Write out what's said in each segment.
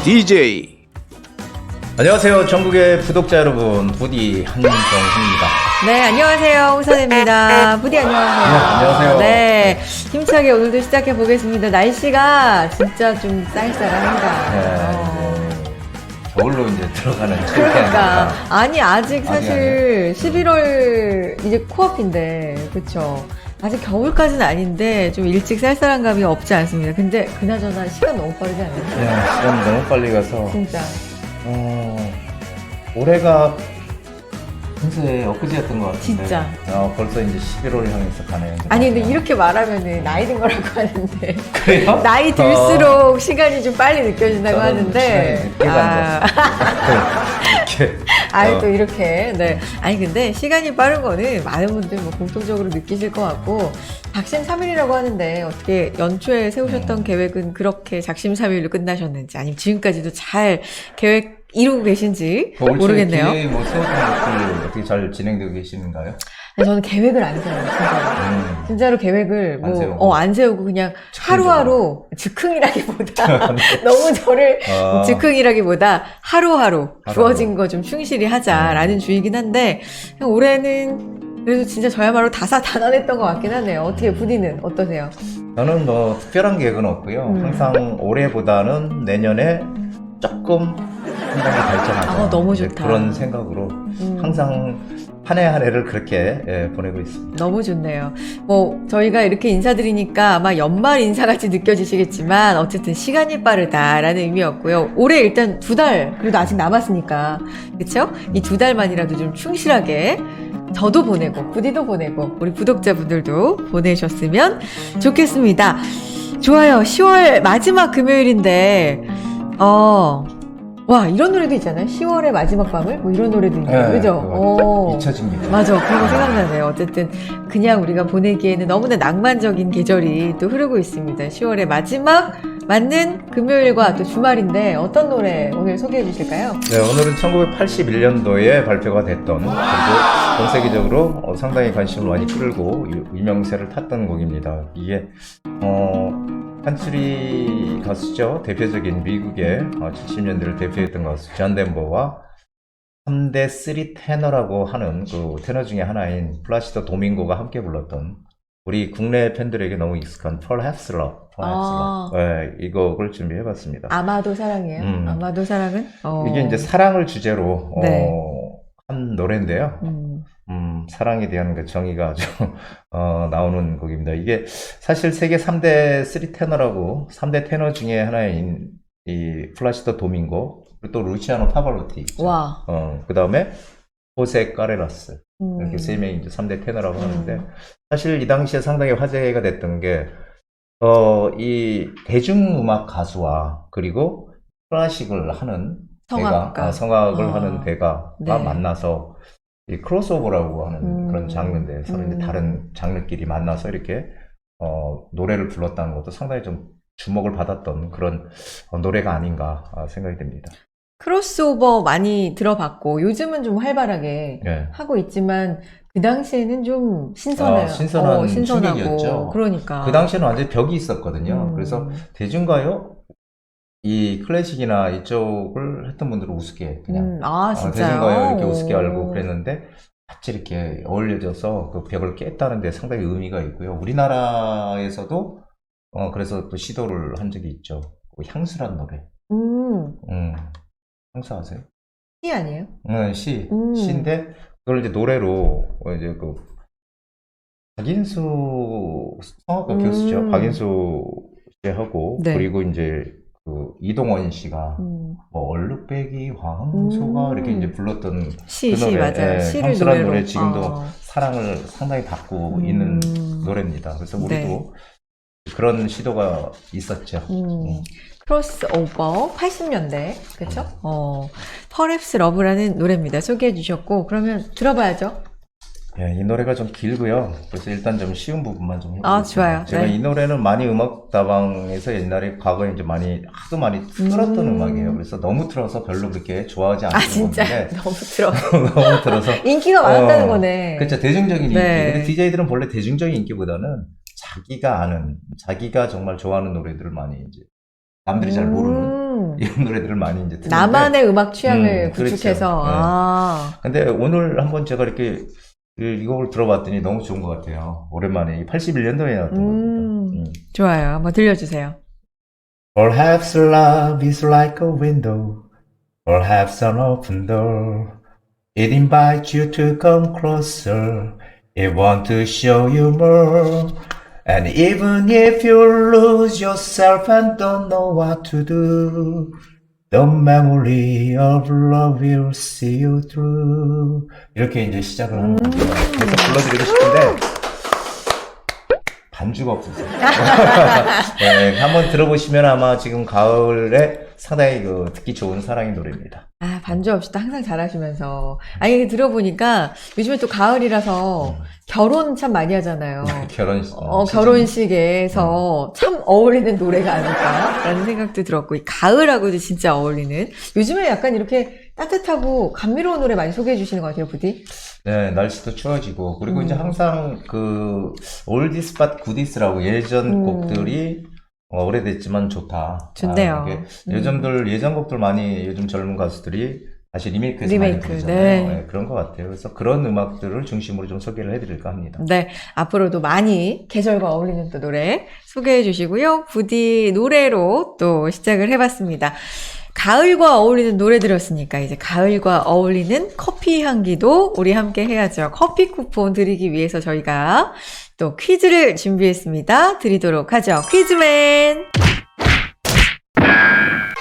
DJ. 안녕하세요, 전국의 구독자 여러분, 부디 한정훈입니다. 네, 안녕하세요. 홍선혜입니다. 부디 안녕하세요. 네, 안녕하세요. 네, 힘차게 오늘도 시작해 보겠습니다. 날씨가 진짜 좀 쌀쌀합니다. 네, 겨울로 이제 들어가는 그러니까 시기입니다. 아니 아직 사실 11월 이제 코앞인데 그렇죠. 아직 겨울까지는 아닌데 좀 일찍 쌀쌀한 감이 없지 않습니다. 근데 그나저나 시간 너무 빠르지 않아요? 네, 시간 너무 빨리 가서 진짜. 올해가 평소에 엊그제였던 것 같은데 진짜. 벌써 이제 11월 향해서 가네요. 아니 근데 이렇게 말하면은 나이 든 거라고 하는데 그래요? 나이 들수록 시간이 좀 빨리 느껴진다고 저는 하는데 시간이 늦게 가는 이렇게 아니 또 이렇게 네 아니 근데 시간이 빠른 거는 많은 분들 뭐 공통적으로 느끼실 것 같고 작심삼일이라고 하는데 어떻게 연초에 세우셨던 계획은 그렇게 작심삼일로 끝나셨는지 아니면 지금까지도 잘 계획 이루고 계신지 모르겠네요. 올해 뭐 세웠던 것들 어떻게 잘 진행되고 계시는가요? 아니, 저는 계획을 안 세워요, 진짜로. 진짜로 계획을 안 세우고. 안 세우고 그냥 즉흥적으로. 하루하루 즉흥이라기보다 너무 저를 즉흥이라기보다 하루하루 주어진 거 좀 충실히 하자라는 주의긴 한데 그냥 올해는 그래도 진짜 저야말로 다사다난했던 것 같긴 하네요. 어떻게 부디는 어떠세요? 저는 뭐 특별한 계획은 없고요. 항상 올해보다는 내년에 조금 한 단계 발전하자. 너무 이제 좋다. 그런 생각으로 항상 한 해 한 해를 그렇게 보내고 있습니다. 너무 좋네요. 뭐 저희가 이렇게 인사드리니까 아마 연말 인사같이 느껴지시겠지만 어쨌든 시간이 빠르다라는 의미였고요. 올해 일단 2달 그래도 아직 남았으니까 그렇죠? 이 2달만이라도 좀 충실하게 저도 보내고 부디도 보내고 우리 구독자분들도 보내셨으면 좋겠습니다. 좋아요. 10월 마지막 금요일인데 와 이런 노래도 있잖아요. 10월의 마지막 밤을 뭐 이런 노래도 있네요. 그죠? 잊혀집니다. 맞아. 그런 거 생각나네요. 어쨌든 그냥 우리가 보내기에는 너무나 낭만적인 계절이 또 흐르고 있습니다. 10월의 마지막 맞는 금요일과 또 주말인데 어떤 노래 오늘 소개해 주실까요? 네, 오늘은 1981년도에 발표가 됐던 그리고 전 세계적으로 상당히 관심을 많이 끌고 유명세를 탔던 곡입니다. 이게 칸트리 가수죠. 대표적인 미국의 70년대를 대표했던 가수 존 덴버와 3대 3 테너라고 하는 그 테너 중에 하나인 플라시도 도밍고가 함께 불렀던 우리 국내 팬들에게 너무 익숙한 Perhaps Love. 네, 이 곡을 준비해봤습니다. 아마도 사랑이에요. 아마도 사랑은? 이게 이제 사랑을 주제로 네. 한 노래인데요. 사랑에 대한 그 정의가 아주 나오는 곡입니다. 이게 사실 세계 3대 3 테너라고 3대 테너 중에 하나인 이 플라시도 도밍고 그리고 또 루치아노 파발로티 있죠. 와. 그 다음에 호세 까레라스 이렇게 세 명이 이제 3대 테너라고 하는데 사실 이 당시에 상당히 화제가 됐던 게 이 대중음악 가수와 그리고 클래식을 하는 성악가. 성악을 하는 대가가 네. 만나서 이 크로스오버라고 하는 그런 장르인데 서로 이제 다른 장르끼리 만나서 이렇게 노래를 불렀다는 것도 상당히 좀 주목을 받았던 그런 노래가 아닌가 생각이 듭니다. 크로스오버 많이 들어봤고 요즘은 좀 활발하게 네. 하고 있지만 그 당시에는 좀 신선해요. 신선한 신선하고 충격이었죠. 그러니까 그 당시에는 완전히 벽이 있었거든요. 그래서 대중가요, 이 클래식이나 이쪽을 했던 분들은 우습게 그냥 진짜요? 대중가요 이렇게 우습게 알고 그랬는데 같이 이렇게 어울려져서 그 벽을 깼다는 데 상당히 의미가 있고요. 우리나라에서도 그래서 또 시도를 한 적이 있죠. 그 향수란 노래. 향수 아세요? 시 아니에요? 시인데 그걸 이제 노래로 이제 그 박인수 성악가 교수죠. 박인수 씨하고 네. 그리고 이제 그 이동원 씨가 뭐 얼룩배기 황소가 이렇게 이제 불렀던 시 그 노래, 맞아요. 시를 향수란 노래로. 노래 지금도 사랑을 상당히 받고 있는 노래입니다. 그래서 우리도 네. 그런 시도가 있었죠. 크로스오버 80년대 그렇죠? Perhaps Love라는 노래입니다. 소개해 주셨고 그러면 들어봐야죠. 예, 이 노래가 좀 길고요. 그래서 일단 좀 쉬운 부분만 좀 해보겠습니다. 좋아요. 제가 네. 이 노래는 많이 음악다방에서 옛날에 과거에 이제 하도 많이 틀었던 음악이에요. 그래서 너무 틀어서 별로 그렇게 좋아하지 않는 진짜 건데 너무 들어. 너무 들어서 인기가 많았다는 거네. 그렇죠. 대중적인 인기. 네. 근데 DJ들은 본래 대중적인 인기보다는 자기가 아는, 자기가 정말 좋아하는 노래들을 많이 이제 남들이 잘 모르는 이런 노래들을 많이 이제 듣는데 나만의 음악 취향을 그렇죠. 구축해서. 네. 아. 근데 오늘 한번 제가 이렇게 이 곡을 들어봤더니 너무 좋은 것 같아요. 오랜만에 81년도에 나왔던 겁니다. 좋아요. 한번 들려주세요. Perhaps love is like a window, perhaps an open door. It invites you to come closer, it wants to show you more. And even if you lose yourself and don't know what to do, the memory of love will see you through. 이렇게 이제 시작을 하는 겁니다. 그래서 불러드리고 싶은데 반주가 없어서. 네, 한번 들어보시면 아마 지금 가을에 상당히 듣기 좋은 사랑의 노래입니다. 아, 반주 없이 또 항상 잘하시면서. 아니, 이게 들어보니까 요즘에 또 가을이라서 결혼 참 많이 하잖아요. 결혼식. 결혼식에서 참 어울리는 노래가 아닐까라는 생각도 들었고, 이 가을하고도 진짜 어울리는. 요즘에 약간 이렇게 따뜻하고 감미로운 노래 많이 소개해 주시는 것 같아요, 부디. 네, 날씨도 추워지고, 그리고 이제 항상 올디스 팟 굿디스라고 예전 곡들이 오래됐지만 좋다. 좋네요. 예전 곡들 많이 요즘 젊은 가수들이 다시 리메이크해서 많이 부르잖아요. 네, 그런 것 같아요. 그래서 그런 음악들을 중심으로 좀 소개를 해드릴까 합니다. 네, 앞으로도 많이 계절과 어울리는 또 노래 소개해 주시고요. 부디 노래로 또 시작을 해봤습니다. 가을과 어울리는 노래 들었으니까 이제 가을과 어울리는 커피 향기도 우리 함께 해야죠. 커피 쿠폰 드리기 위해서 저희가 또 퀴즈를 준비했습니다. 드리도록 하죠. 퀴즈맨!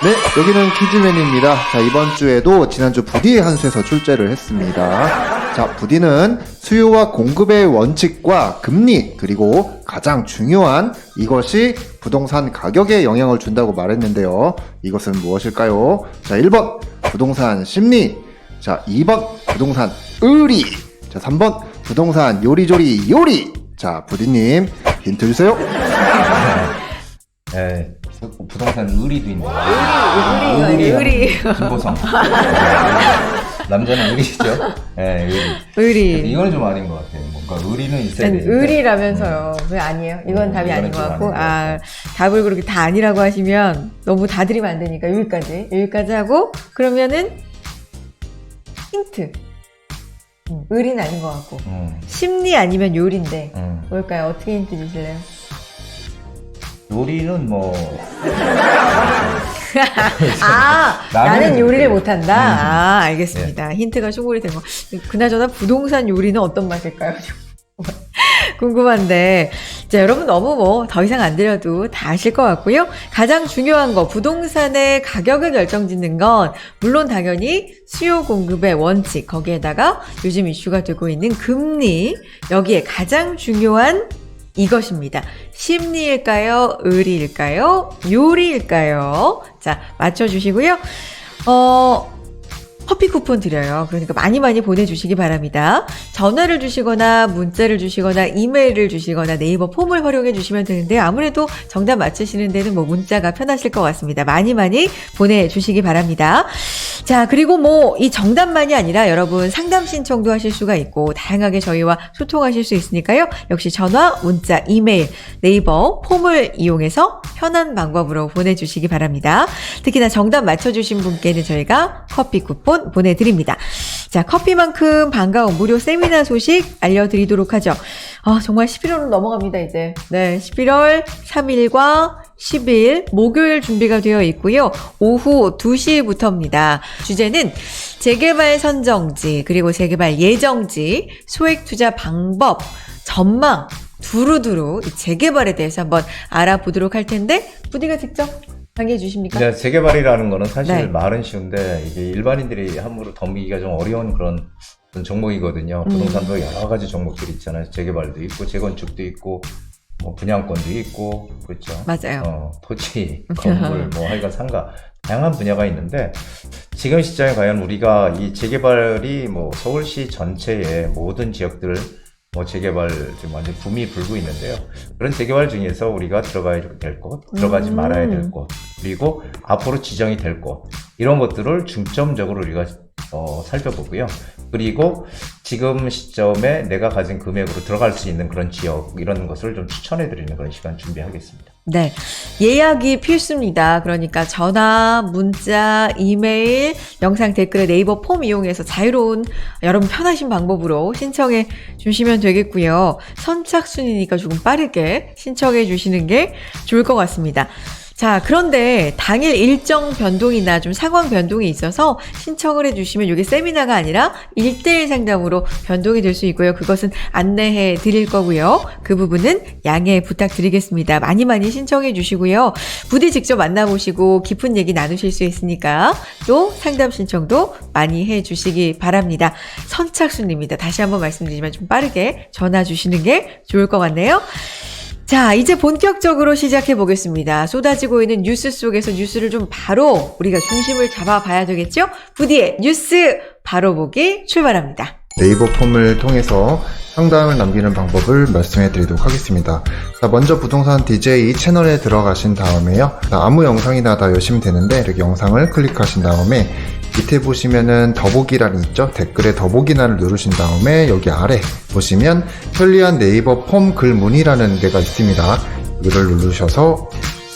네, 여기는 퀴즈맨입니다. 자, 이번 주에도 지난주 부디의 한 수에서 출제를 했습니다. 자, 부디는 수요와 공급의 원칙과 금리, 그리고 가장 중요한 이것이 부동산 가격에 영향을 준다고 말했는데요. 이것은 무엇일까요? 자, 1번 부동산 심리, 자, 2번 부동산 의리, 자, 3번 부동산 요리조리 요리. 자, 부디님 힌트 주세요. 네, 부동산 의리도 있네요. 의리. 김보성. 남자는 의리죠. 네, 의리. 이거는 좀 아닌 것 같아요. 뭔가 의리는 있어야 되는데. 의리라면서요. 왜 아니에요? 이건 답이 아닌 것 같고. 답을 그렇게 다 아니라고 하시면 너무 다 드리면 안 되니까 여기까지 하고, 그러면은 힌트. 의리는 아닌 것 같고. 심리 아니면 요리인데. 뭘까요? 어떻게 힌트 주실래요? 요리는 뭐. 나는 요리를 못한다. 알겠습니다. 힌트가 충분히 된 거. 그나저나 부동산 요리는 어떤 맛일까요? 궁금한데. 자, 여러분 너무 더 이상 안 드려도 다 아실 것 같고요. 가장 중요한 거, 부동산의 가격을 결정짓는 건 물론 당연히 수요 공급의 원칙, 거기에다가 요즘 이슈가 되고 있는 금리, 여기에 가장 중요한 이것입니다. 심리일까요? 의리일까요? 요리일까요? 자, 맞춰주시고요. 커피 쿠폰 드려요. 그러니까 많이 보내주시기 바랍니다. 전화를 주시거나 문자를 주시거나 이메일을 주시거나 네이버 폼을 활용해 주시면 되는데 아무래도 정답 맞추시는 데는 문자가 편하실 것 같습니다. 많이 보내주시기 바랍니다. 자, 그리고 이 정답만이 아니라 여러분 상담 신청도 하실 수가 있고 다양하게 저희와 소통하실 수 있으니까요. 역시 전화, 문자, 이메일, 네이버 폼을 이용해서 편한 방법으로 보내주시기 바랍니다. 특히나 정답 맞춰주신 분께는 저희가 커피 쿠폰 보내드립니다. 자, 커피만큼 반가운 무료 세미나 소식 알려드리도록 하죠. 정말 11월은 넘어갑니다, 이제. 네, 11월 3일과 10일 목요일 준비가 되어 있고요. 오후 2시부터입니다. 주제는 재개발 선정지, 그리고 재개발 예정지, 소액 투자 방법, 전망, 두루두루 이 재개발에 대해서 한번 알아보도록 할 텐데, 부디가 직접 강의해 주십니까? 네, 재개발이라는 거는 사실 네. 말은 쉬운데 이게 일반인들이 함부로 덤비기가 좀 어려운 그런 종목이거든요. 부동산도 여러 가지 종목들이 있잖아요. 재개발도 있고 재건축도 있고 분양권도 있고 그렇죠. 맞아요. 토지, 건물, 하여간 상가 다양한 분야가 있는데 지금 시점에 과연 우리가 이 재개발이 서울시 전체의 모든 지역들 재개발 지금 완전 붐이 불고 있는데요. 그런 재개발 중에서 우리가 들어가야 될 곳, 들어가지 말아야 될 곳, 그리고 앞으로 지정이 될 곳, 이런 것들을 중점적으로 우리가 살펴보고요. 그리고 지금 시점에 내가 가진 금액으로 들어갈 수 있는 그런 지역 이런 것을 좀 추천해드리는 그런 시간 준비하겠습니다. 네. 예약이 필수입니다. 그러니까 전화, 문자, 이메일, 영상 댓글에 네이버 폼 이용해서 자유로운 여러분 편하신 방법으로 신청해 주시면 되겠고요. 선착순이니까 조금 빠르게 신청해 주시는 게 좋을 것 같습니다. 자, 그런데 당일 일정 변동이나 좀 상황 변동이 있어서 신청을 해주시면 이게 세미나가 아니라 1대1 상담으로 변동이 될 수 있고요. 그것은 안내해 드릴 거고요. 그 부분은 양해 부탁드리겠습니다. 많이 많이 신청해 주시고요. 부디 직접 만나보시고 깊은 얘기 나누실 수 있으니까 또 상담 신청도 많이 해 주시기 바랍니다. 선착순입니다. 다시 한번 말씀드리지만 좀 빠르게 전화 주시는 게 좋을 것 같네요. 자, 이제 본격적으로 시작해 보겠습니다. 쏟아지고 있는 뉴스 속에서 뉴스를 좀 바로 우리가 중심을 잡아봐야 되겠죠? 부디의 뉴스 바로 보기 출발합니다. 네이버 폼을 통해서 상담을 남기는 방법을 말씀해 드리도록 하겠습니다. 자, 먼저 부동산 DJ 채널에 들어가신 다음에요. 자, 아무 영상이나 다 여시면 되는데 이렇게 영상을 클릭하신 다음에 밑에 보시면은 더보기란이 있죠? 댓글에 더보기란을 누르신 다음에 여기 아래 보시면 편리한 네이버 폼 글문의라는 데가 있습니다. 여기를 누르셔서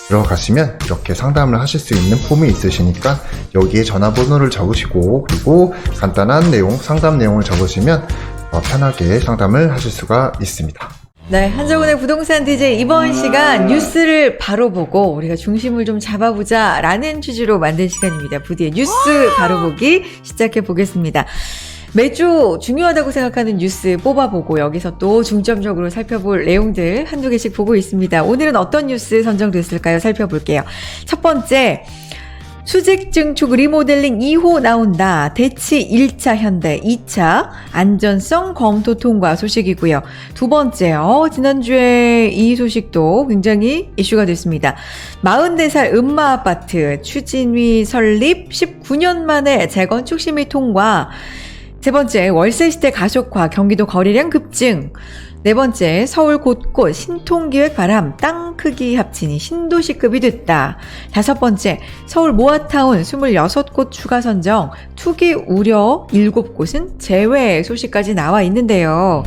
들어가시면 이렇게 상담을 하실 수 있는 폼이 있으시니까 여기에 전화번호를 적으시고 그리고 간단한 내용, 상담 내용을 적으시면 편하게 상담을 하실 수가 있습니다. 네, 한정훈의 부동산 DJ 이번 시간 뉴스를 바로 보고 우리가 중심을 좀 잡아보자 라는 취지로 만든 시간입니다. 부디의 뉴스 바로 보기 시작해 보겠습니다. 매주 중요하다고 생각하는 뉴스 뽑아보고 여기서 또 중점적으로 살펴볼 내용들 한두 개씩 보고 있습니다. 오늘은 어떤 뉴스 선정됐을까요? 살펴볼게요. 첫 번째, 수직 증축 리모델링 2호 나온다. 대치 1차 현대, 2차 안전성 검토 통과 소식이고요. 두 번째, 지난주에 이 소식도 굉장히 이슈가 됐습니다. 44살 음마 아파트 추진위 설립 19년 만에 재건축 심의 통과. 세 번째, 월세 시대 가속화, 경기도 거래량 급증. 네 번째, 서울 곳곳 신통기획 바람, 땅 크기 합치니 신도시급이 됐다. 다섯 번째, 서울 모아타운 26곳 추가 선정, 투기 우려 7곳은 제외 소식까지 나와 있는데요.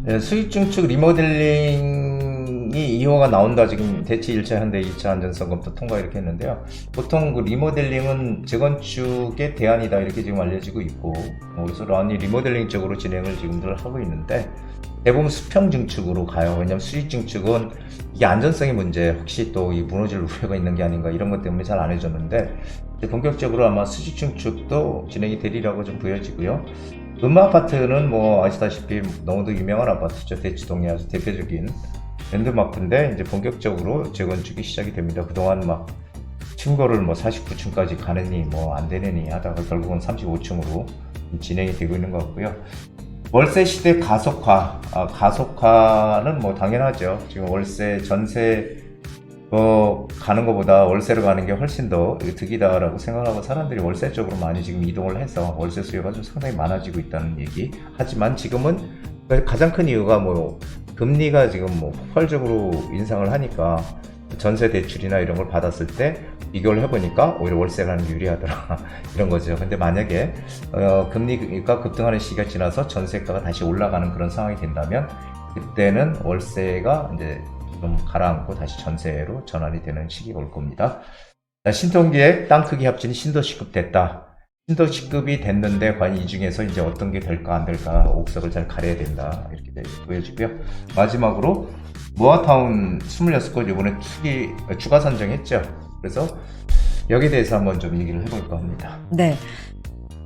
네, 수익 증축 리모델링이 2호가 나온다. 지금 대치 1차 현대 2차 안전성 검토 통과 이렇게 했는데요. 보통 그 리모델링은 재건축의 대안이다 이렇게 지금 알려지고 있고, 그래서 많이 리모델링 쪽으로 진행을 지금들 하고 있는데 대부분 수평 증축으로 가요. 왜냐하면 수익 증축은 이게 안전성의 문제, 혹시 또 이 무너질 우려가 있는 게 아닌가 이런 것 때문에 잘 안 해줬는데 본격적으로 아마 수직 증축도 진행이 되리라고 좀 보여지고요. 음마 아파트는 뭐 아시다시피 너무도 유명한 아파트죠. 대치동에 아주 대표적인 랜드마크인데 이제 본격적으로 재건축이 시작이 됩니다. 그동안 막 층고를 뭐 49층까지 가느니 뭐 안 되느니 하다가 결국은 35층으로 진행이 되고 있는 것 같고요. 월세 시대 가속화, 가속화는 뭐 당연하죠. 지금 월세 전세 가는 것보다 월세로 가는 게 훨씬 더 득이다라고 생각하고 사람들이 월세 쪽으로 많이 지금 이동을 해서 월세 수요가 좀 상당히 많아지고 있다는 얘기. 하지만 지금은 가장 큰 이유가 뭐 금리가 지금 뭐 폭발적으로 인상을 하니까 전세 대출이나 이런 걸 받았을 때 비교를 해보니까 오히려 월세가 하는 게 유리하더라 이런 거죠. 근데 만약에 금리가 급등하는 시기가 지나서 전세가가 다시 올라가는 그런 상황이 된다면 그때는 월세가 이제 좀 가라앉고 다시 전세로 전환이 되는 시기가 올 겁니다. 신통기획 땅 크기 합치니 신도시급 됐다. 신도시급이 됐는데 과연 이 중에서 이제 어떤 게 될까 안 될까 옥석을 잘 가려야 된다 이렇게 보여지고요. 마지막으로 모아타운 26곳 이번에 추가 선정했죠. 그래서 여기에 대해서 한번 좀 얘기를 해볼까 합니다. 네.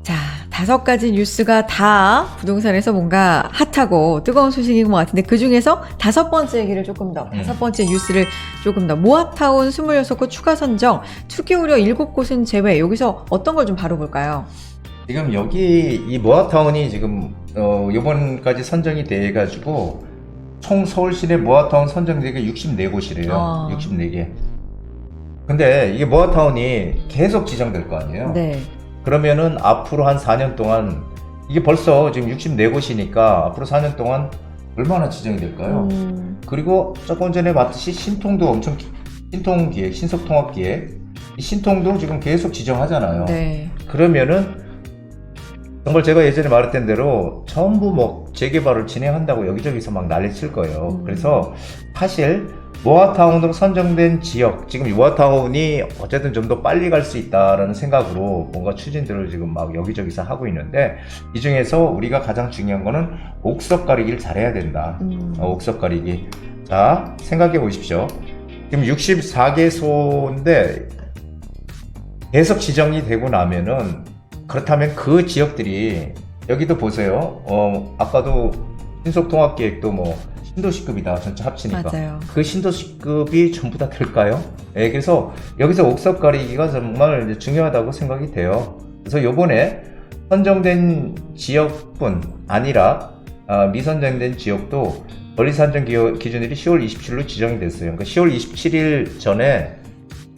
자, 5가지 뉴스가 다 부동산에서 뭔가 핫하고 뜨거운 소식인 것 같은데 그 중에서 5번째 얘기를 조금 더, 5번째 뉴스를 조금 더, 모아타운 26곳 추가 선정, 투기 우려 7곳은 제외. 여기서 어떤 걸 좀 바로 볼까요? 지금 여기 이 모아타운이 지금 이번까지 선정이 돼가지고 총 서울 시내 모아타운 선정되게 64곳이래요. 64개. 근데 이게 모아타운이 계속 지정될 거 아니에요? 네. 그러면은 앞으로 한 4년 동안 이게 벌써 지금 64곳이니까 앞으로 4년 동안 얼마나 지정이 될까요? 그리고 조금 전에 봤듯이 신통도 엄청 신통기획, 신속통합기획 이 신통도 지금 계속 지정하잖아요. 네. 그러면은 정말 제가 예전에 말했던 대로 전부 뭐 재개발을 진행한다고 여기저기서 막 난리칠 거예요. 그래서 사실 모아타운으로 선정된 지역, 지금 모아타운이 어쨌든 좀 더 빨리 갈 수 있다라는 생각으로 뭔가 추진들을 지금 막 여기저기서 하고 있는데, 이 중에서 우리가 가장 중요한 거는 옥석 가리기를 잘해야 된다. 옥석 가리기. 자, 생각해 보십시오. 지금 64개소인데 계속 지정이 되고 나면은, 그렇다면 그 지역들이, 여기도 보세요. 아까도 신속통합계획도 뭐 신도시급이다, 전체 합치니까. 맞아요. 그 신도시급이 전부 다 될까요? 예, 그래서 여기서 옥석 가리기가 정말 이제 중요하다고 생각이 돼요. 그래서 요번에 선정된 지역뿐 아니라 미선정된 지역도 권리 산정 기준일이 10월 27일로 지정이 됐어요. 그러니까 10월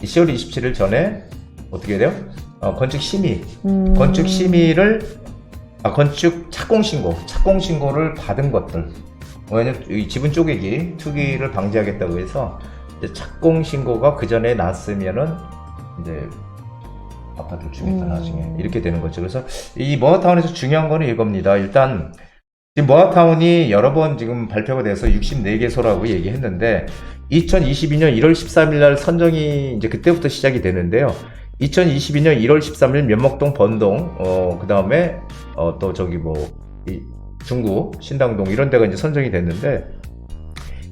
27일 전에 어떻게 돼요? 건축 심의, 건축 심의를, 건축 착공 신고를 받은 것들. 왜냐면 이 지분 쪼개기, 투기를 방지하겠다고 해서 이제 착공 신고가 그 전에 났으면은 이제 아파트를 주겠다 나중에 이렇게 되는 거죠. 그래서 이 모아타운에서 중요한 거는 이겁니다. 일단 지금 모아타운이 여러 번 지금 발표가 돼서 64개소라고 얘기했는데, 2022년 1월 13일 날 선정이 이제 그때부터 시작이 되는데요. 2022년 1월 13일 면목동, 번동, 그 다음에, 또 저기 중구, 신당동 이런 데가 이제 선정이 됐는데,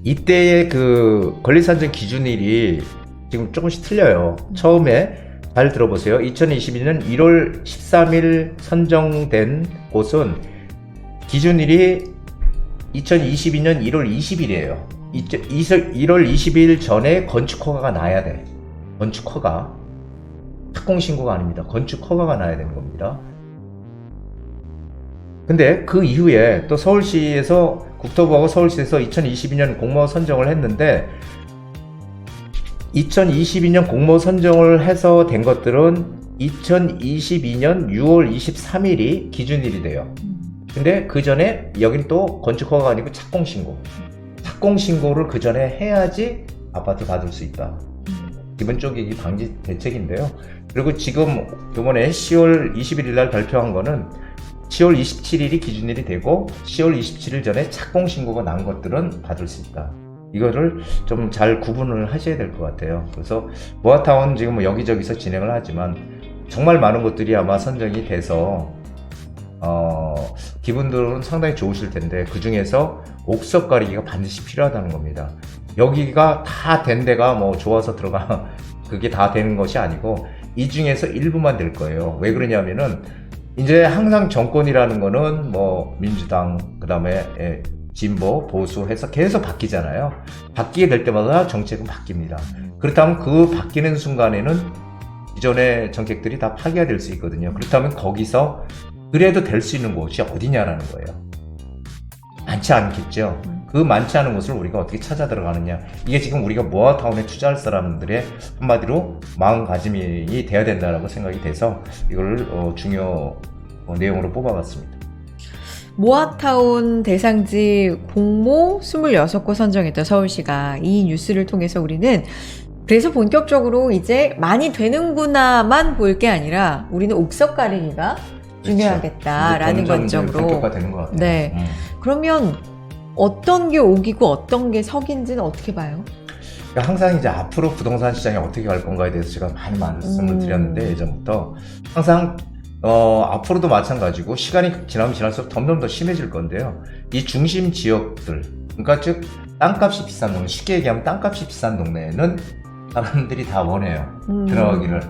이때의 그 권리산정 기준일이 지금 조금씩 틀려요. 처음에 잘 들어보세요. 2022년 1월 13일 선정된 곳은 기준일이 2022년 1월 20일이에요. 1월 20일 전에 건축 허가가 나야 돼. 건축 허가. 착공 신고가 아닙니다. 건축 허가가 나야 되는 겁니다. 근데 그 이후에 또 서울시에서, 국토부하고 서울시에서 2022년 공모 선정을 했는데, 2022년 공모 선정을 해서 된 것들은 2022년 6월 23일이 기준일이 돼요. 근데 그 전에 여기는 또 건축 허가가 아니고 착공 신고. 착공 신고를 그 전에 해야지 아파트 받을 수 있다. 기본 쪼개기 방지 대책인데요. 그리고 지금 이번에 10월 21일 날 발표한 거는 10월 27일이 기준일이 되고 10월 27일 전에 착공 신고가 난 것들은 받을 수 있다. 이거를 좀 잘 구분을 하셔야 될 것 같아요. 그래서 모아타운 지금 여기저기서 진행을 하지만 정말 많은 것들이 아마 선정이 돼서 기분들은 상당히 좋으실 텐데, 그 중에서 옥석 가리기가 반드시 필요하다는 겁니다. 여기가 다 된 데가 뭐 좋아서 들어가 그게 다 되는 것이 아니고, 이 중에서 일부만 될 거예요. 왜 그러냐면은 이제 항상 정권이라는 거는 뭐 민주당, 그 다음에 진보, 보수 해서 계속 바뀌잖아요. 바뀌게 될 때마다 정책은 바뀝니다. 그렇다면 그 바뀌는 순간에는 기존의 정책들이 다 파기가 될 수 있거든요. 그렇다면 거기서 그래도 될 수 있는 곳이 어디냐라는 거예요. 많지 않겠죠. 그 많지 않은 곳을 우리가 어떻게 찾아 들어가느냐. 이게 지금 우리가 모아타운에 투자할 사람들의 한마디로 마음가짐이 돼야 된다라고 생각이 돼서 이걸 중요 내용으로 뽑아봤습니다. 모아타운 대상지 공모 26곳 선정했던 서울시가, 이 뉴스를 통해서 우리는 그래서 본격적으로 이제 많이 되는구나만 볼 게 아니라 우리는 옥석 가리기가 중요하겠다라는 관점으로. 본격화 되는 것 같아요. 네. 그러면 어떤 게 옥이고 어떤 게 석인지는 어떻게 봐요? 그러니까 항상 이제 앞으로 부동산 시장이 어떻게 갈 건가에 대해서 제가 많이 말씀을 드렸는데, 예전부터 항상 앞으로도 마찬가지고 시간이 지나면 지날수록 점점 더 심해질 건데요. 이 중심 지역들, 그러니까 즉 땅값이 비싼 동네, 쉽게 얘기하면 땅값이 비싼 동네는 사람들이 다 원해요. 들어가기를.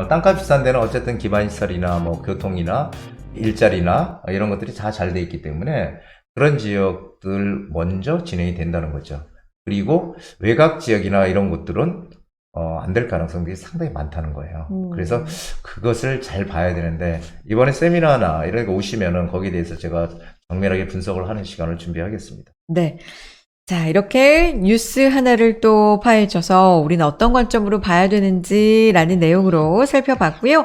땅값 비싼 데는 어쨌든 기반시설이나 뭐 교통이나 일자리나 이런 것들이 다 잘 돼 있기 때문에 그런 지역들 먼저 진행이 된다는 거죠. 그리고 외곽 지역이나 이런 곳들은 안 될 가능성이 상당히 많다는 거예요. 그래서 그것을 잘 봐야 되는데, 이번에 세미나나 이런 거 오시면은 거기에 대해서 제가 정밀하게 분석을 하는 시간을 준비하겠습니다. 네. 자, 이렇게 뉴스 하나를 또 파헤쳐서 우리는 어떤 관점으로 봐야 되는지라는 내용으로 살펴봤고요.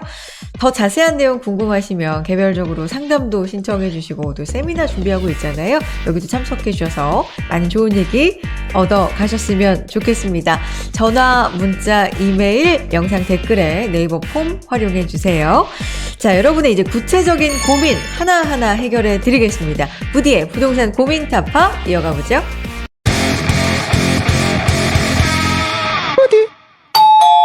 더 자세한 내용 궁금하시면 개별적으로 상담도 신청해 주시고 또 세미나 준비하고 있잖아요. 여기도 참석해 주셔서 많은 좋은 얘기 얻어 가셨으면 좋겠습니다. 전화, 문자, 이메일, 영상 댓글에 네이버 폼 활용해 주세요. 자, 여러분의 이제 구체적인 고민 하나하나 해결해 드리겠습니다. 부디의 부동산 고민 타파 이어가 보죠.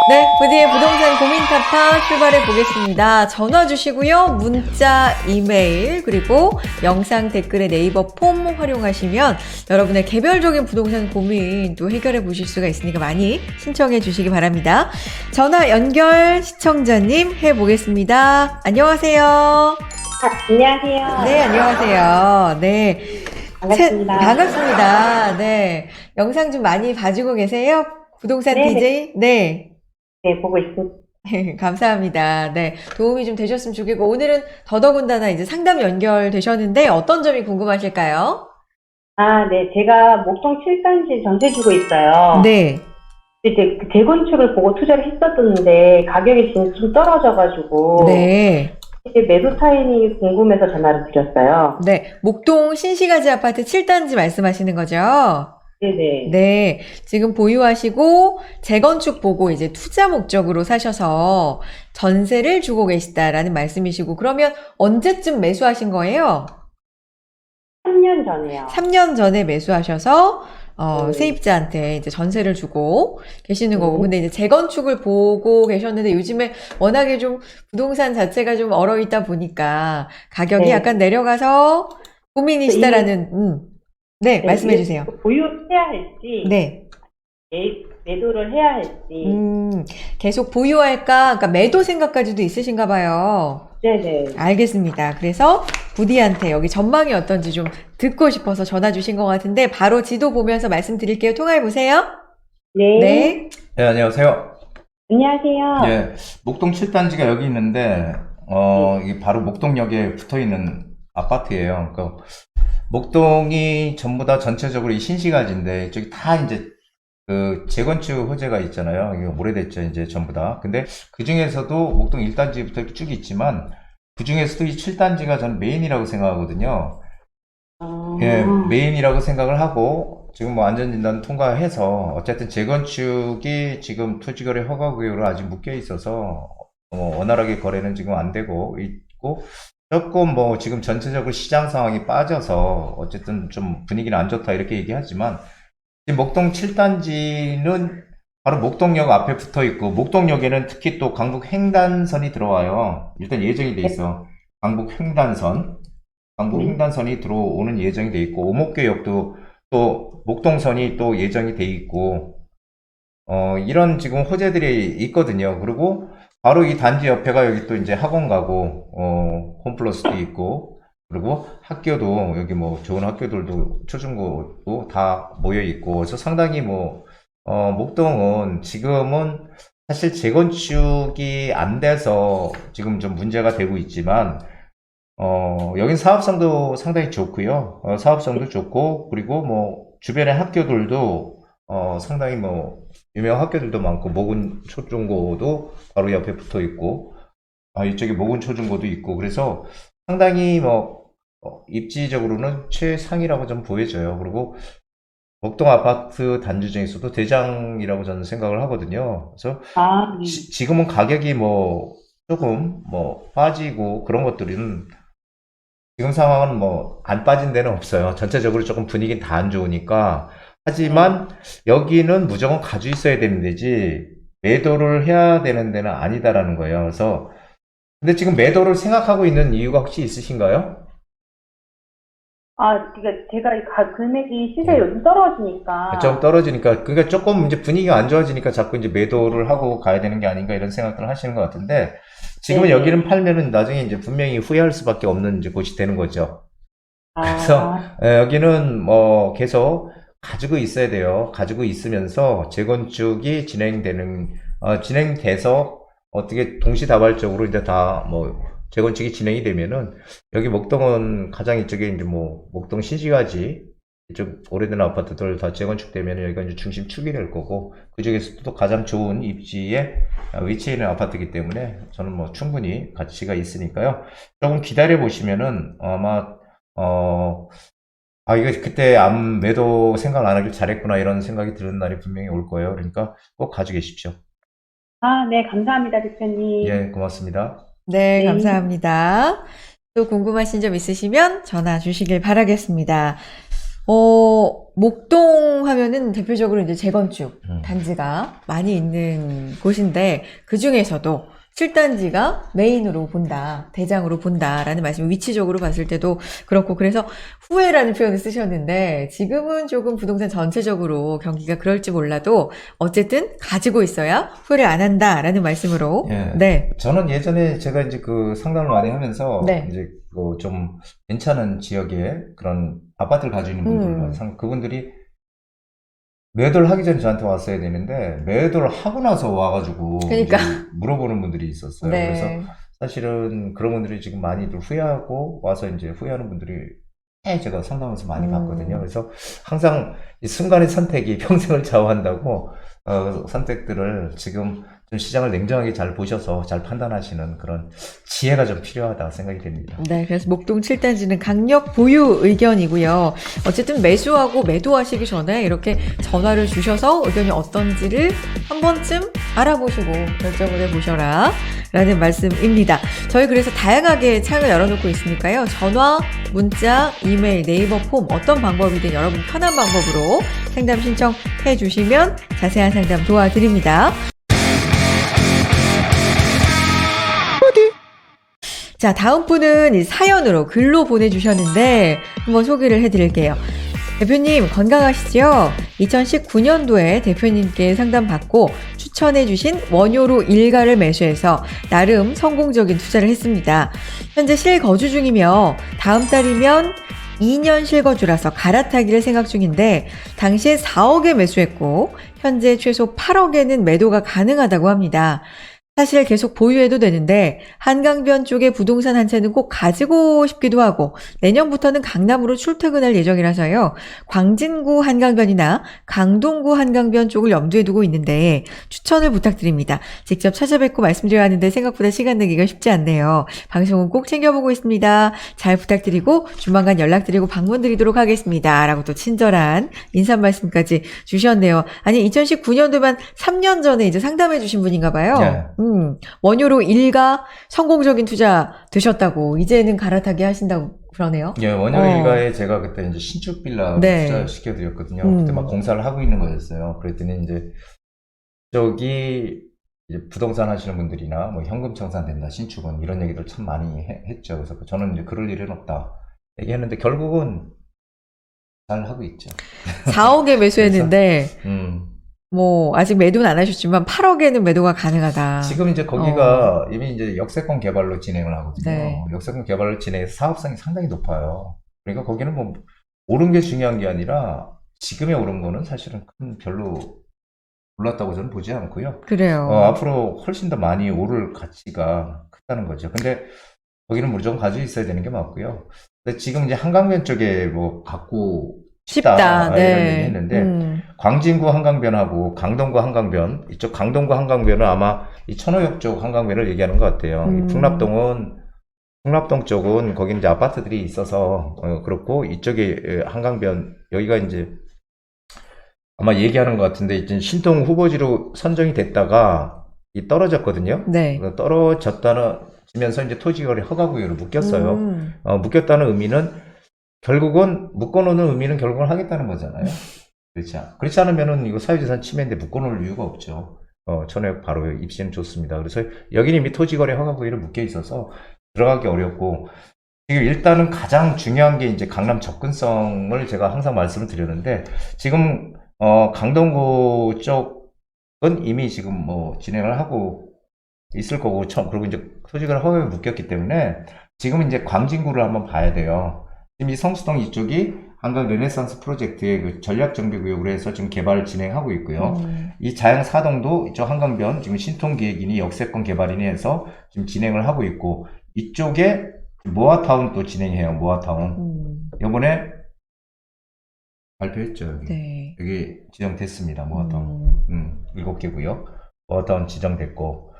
네, 부디의 부동산 고민 타파 출발해 보겠습니다. 전화 주시고요. 문자, 이메일, 그리고 영상 댓글에 네이버 폼 활용하시면 여러분의 개별적인 부동산 고민 또 해결해 보실 수가 있으니까 많이 신청해 주시기 바랍니다. 전화 연결 시청자님 해 보겠습니다. 안녕하세요. 안녕하세요. 네, 안녕하세요. 네. 반갑습니다. 반갑습니다. 네. 영상 좀 많이 봐주고 계세요? 부동산 네. DJ? 네. 네, 보고 있습니다. 감사합니다. 네. 도움이 좀 되셨으면 좋겠고, 오늘은 더더군다나 이제 상담 연결되셨는데 어떤 점이 궁금하실까요? 네. 제가 목동 7단지 전세 주고 있어요. 네. 이제 그 재건축을 보고 투자를 했었는데 가격이 지금 좀 떨어져가지고 네. 이제 매도 타이밍이 궁금해서 전화를 드렸어요. 네. 목동 신시가지 아파트 7단지 말씀하시는 거죠? 네네. 네. 지금 보유하시고 재건축 보고 이제 투자 목적으로 사셔서 전세를 주고 계시다라는 말씀이시고, 그러면 언제쯤 매수하신 거예요? 3년 전에요. 3년 전에 매수하셔서 네. 세입자한테 이제 전세를 주고 계시는 거고, 네. 근데 이제 재건축을 보고 계셨는데 요즘에 워낙에 좀 부동산 자체가 좀 얼어 있다 보니까 가격이 네. 약간 내려가서 고민이시다라는 네, 말씀해 이게 주세요. 보유해야 할지, 네. 매도를 해야 할지. 계속 보유할까? 그러니까 매도 생각까지도 있으신가 봐요. 네네. 알겠습니다. 그래서 부디한테 여기 전망이 어떤지 좀 듣고 싶어서 전화 주신 것 같은데 바로 지도 보면서 말씀드릴게요. 통화해 보세요. 네. 네. 네, 안녕하세요. 안녕하세요. 예, 목동 7단지가 여기 있는데, 이게 바로 목동역에 붙어 있는 아파트예요. 그러니까 목동이 전부 다 전체적으로 이 신시가지인데, 저기 다 이제 그 재건축 호재가 있잖아요. 이게 오래됐죠, 이제 전부 다. 근데 그 중에서도 목동 1단지부터 이렇게 쭉 있지만, 그 중에서도 이 7단지가 저는 메인이라고 생각하거든요. 예, 메인이라고 생각을 하고, 지금 뭐 안전진단 통과해서, 어쨌든 재건축이 지금 토지거래 허가구역으로 아직 묶여 있어서, 원활하게 거래는 지금 안 되고 있고, 조금 뭐 지금 전체적으로 시장 상황이 빠져서, 어쨌든 좀 분위기는 안 좋다 이렇게 얘기하지만, 지금 목동 7단지는 바로 목동역 앞에 붙어 있고, 목동역에는 특히 또 강북 횡단선이 들어와요. 일단 예정이 돼 있어. 강북 횡단선. 강북 횡단선이 들어오는 예정이 돼 있고, 오목교역도 또 목동선이 또 예정이 돼 있고, 이런 지금 호재들이 있거든요. 그리고 바로 이 단지 옆에가 여기 또 이제 학원 가고, 홈플러스도 있고, 그리고 학교도 여기 뭐 좋은 학교들도 초중고도 다 모여 있고, 그래서 상당히 뭐, 목동은 지금은 사실 재건축이 안 돼서 지금 좀 문제가 되고 있지만, 여긴 사업성도 상당히 좋고요. 사업성도 좋고, 그리고 뭐, 주변의 학교들도, 상당히 뭐, 유명한 학교들도 많고, 모근 초중고도 바로 옆에 붙어 있고, 이쪽에 모근 초중고도 있고, 그래서 상당히 뭐, 입지적으로는 최상이라고 좀 보여져요. 그리고 목동 아파트 단지 중에서도 대장이라고 저는 생각을 하거든요. 그래서 지금은 가격이 뭐, 조금 뭐, 빠지고 그런 것들은 지금 상황은 뭐, 안 빠진 데는 없어요. 전체적으로 조금 분위기는 다 안 좋으니까. 하지만 여기는 무조건 가지고 있어야 되는 데지, 매도를 해야 되는 데는 아니다라는 거예요. 그래서, 근데 지금 매도를 생각하고 있는 이유가 혹시 있으신가요? 그러니까 제가 금액이 시세 요즘 떨어지니까. 좀 떨어지니까, 그러니까 조금 이제 분위기가 안 좋아지니까 자꾸 이제 매도를 하고 가야 되는 게 아닌가 이런 생각들을 하시는 것 같은데, 지금은 네. 여기는 팔면은 나중에 이제 분명히 후회할 수밖에 없는 이제 곳이 되는 거죠. 그래서 여기는 뭐 계속 가지고 있어야 돼요. 가지고 있으면서 재건축이 진행돼서 어떻게 동시다발적으로 이제 다 뭐 재건축이 진행이 되면은 여기 목동은 가장 이쪽에 이제 뭐 목동 신시가지 이쪽 오래된 아파트들 다 재건축되면 여기가 이제 중심 축이 될 거고, 그 중에서도 또 가장 좋은 입지에 위치해 있는 아파트이기 때문에 저는 뭐 충분히 가치가 있으니까요. 조금 기다려 보시면은 아마 이거 그때 매도 생각 안 하길 잘했구나 이런 생각이 드는 날이 분명히 올 거예요. 그러니까 꼭 가지고 계십시오. 네, 감사합니다, 대표님. 예, 고맙습니다. 네, 네. 감사합니다. 또 궁금하신 점 있으시면 전화 주시길 바라겠습니다. 목동 하면은 대표적으로 이제 재건축 단지가 많이 있는 곳인데, 그 중에서도 7단지가 메인으로 본다, 대장으로 본다라는 말씀, 위치적으로 봤을 때도 그렇고, 그래서 후회라는 표현을 쓰셨는데, 지금은 조금 부동산 전체적으로 경기가 그럴지 몰라도, 어쨌든 가지고 있어야 후회를 안 한다라는 말씀으로. 예. 네. 저는 예전에 제가 이제 그 상담을 많이 하면서 네. 이제 좀 괜찮은 지역에 그런 아파트를 가지고 있는 분들, 그분들이 매도를 하기 전에 저한테 왔어야 되는데 매도를 하고 나서 와가지고 그러니까. 이제 물어보는 분들이 있었어요. 네. 그래서 사실은 그런 분들이 지금 많이들 후회하고 와서 이제 후회하는 분들이 제가 상담하면서 많이 봤거든요. 그래서 항상 이 순간의 선택이 평생을 좌우한다고 선택들을 지금 좀 시장을 냉정하게 잘 보셔서 잘 판단하시는 그런 지혜가 좀 필요하다 생각이 됩니다. 네, 그래서 목동 7단지는 강력 보유 의견이고요. 어쨌든 매수하고 매도하시기 전에 이렇게 전화를 주셔서 의견이 어떤지를 한 번쯤 알아보시고 결정을 해보셔라 라는 말씀입니다. 저희 그래서 다양하게 창을 열어놓고 있으니까요. 전화, 문자, 이메일, 네이버 폼 어떤 방법이든 여러분 편한 방법으로 상담 신청해 주시면 자세한 상담 도와드립니다. 자, 다음 분은 이 사연으로 글로 보내주셨는데 한번 소개를 해드릴게요. 대표님 건강하시죠? 2019년도에 대표님께 상담받고 추천해주신 원효로 일가를 매수해서 나름 성공적인 투자를 했습니다. 현재 실거주 중이며 다음 달이면 2년 실거주라서 갈아타기를 생각 중인데 당시에 4억에 매수했고 현재 최소 8억에는 매도가 가능하다고 합니다. 사실 계속 보유해도 되는데 한강변 쪽에 부동산 한 채는 꼭 가지고 싶기도 하고 내년부터는 강남으로 출퇴근할 예정이라서요. 광진구 한강변이나 강동구 한강변 쪽을 염두에 두고 있는데 추천을 부탁드립니다. 직접 찾아뵙고 말씀드려야 하는데 생각보다 시간 내기가 쉽지 않네요. 방송은 꼭 챙겨보고 있습니다. 잘 부탁드리고 조만간 연락드리고 방문드리도록 하겠습니다. 라고 또 친절한 인사 말씀까지 주셨네요. 아니 2019년도면 3년 전에 이제 상담해 주신 분인가 봐요. 네. 원효로 일가 성공적인 투자 되셨다고 이제는 갈아타기 하신다고 그러네요. 예, 원효 일가에 제가 그때 이제 신축 빌라 네. 투자 시켜드렸거든요. 그때 막 공사를 하고 있는 거였어요. 그랬더니 이제 저기 이제 부동산 하시는 분들이나 뭐 현금 청산된다, 신축은 이런 얘기들 참 많이 했죠. 그래서 저는 이제 그럴 일은 없다 얘기했는데 결국은 잘 하고 있죠. 4억에 매수했는데 그래서, 뭐 아직 매도는 안 하셨지만 8억에는 매도가 가능하다. 지금 이제 거기가 이미 이제 역세권 개발로 진행을 하거든요. 네. 역세권 개발로 진행해서 사업성이 상당히 높아요. 그러니까 거기는 뭐 오른 게 중요한 게 아니라 지금에 오른 거는 사실은 별로 올랐다고 저는 보지 않고요. 그래요. 앞으로 훨씬 더 많이 오를 가치가 크다는 거죠. 근데 거기는 무조건 가지고 있어야 되는 게 맞고요. 근데 지금 이제 한강변 쪽에 뭐 갖고 쉽다. 이런 얘기 네. 했는데 광진구 한강변하고 강동구 한강변, 이쪽 강동구 한강변은 아마 이 천호역 쪽 한강변을 얘기하는 것 같아요. 이 풍납동 쪽은 거기는 이제 아파트들이 있어서 그렇고 이쪽에 한강변 여기가 이제 아마 얘기하는 것 같은데 이제 신동 후보지로 선정이 됐다가 떨어졌거든요. 네. 떨어졌다면서 이제 토지거래 허가구역으로 묶였어요. 묶였다는 의미는 결국은 묶어놓는 의미는 결국은 하겠다는 거잖아요. 그렇지 않으면은 이거 사유재산 침해인데 묶어놓을 이유가 없죠. 천호역 바로 입지는 좋습니다. 그래서 여기는 이미 토지거래 허가구역으로 묶여 있어서 들어가기 어렵고 지금 일단은 가장 중요한 게 이제 강남 접근성을 제가 항상 말씀을 드렸는데 지금 강동구 쪽은 이미 지금 뭐 진행을 하고 있을 거고 그리고 이제 토지거래 허가에 묶였기 때문에 지금 이제 광진구를 한번 봐야 돼요. 지금 이 성수동 이쪽이 한강 르네상스 프로젝트의 그 전략정비구역으로 해서 지금 개발을 진행하고 있고요. 이 자양사동도 이쪽 한강변 지금 신통기획인이 역세권 개발인이 해서 지금 진행을 하고 있고 이쪽에 모아타운 또 진행해요. 모아타운. 요번에 발표했죠, 여기. 네. 여기 지정됐습니다, 모아타운. 7개고요. 모아타운 지정됐고.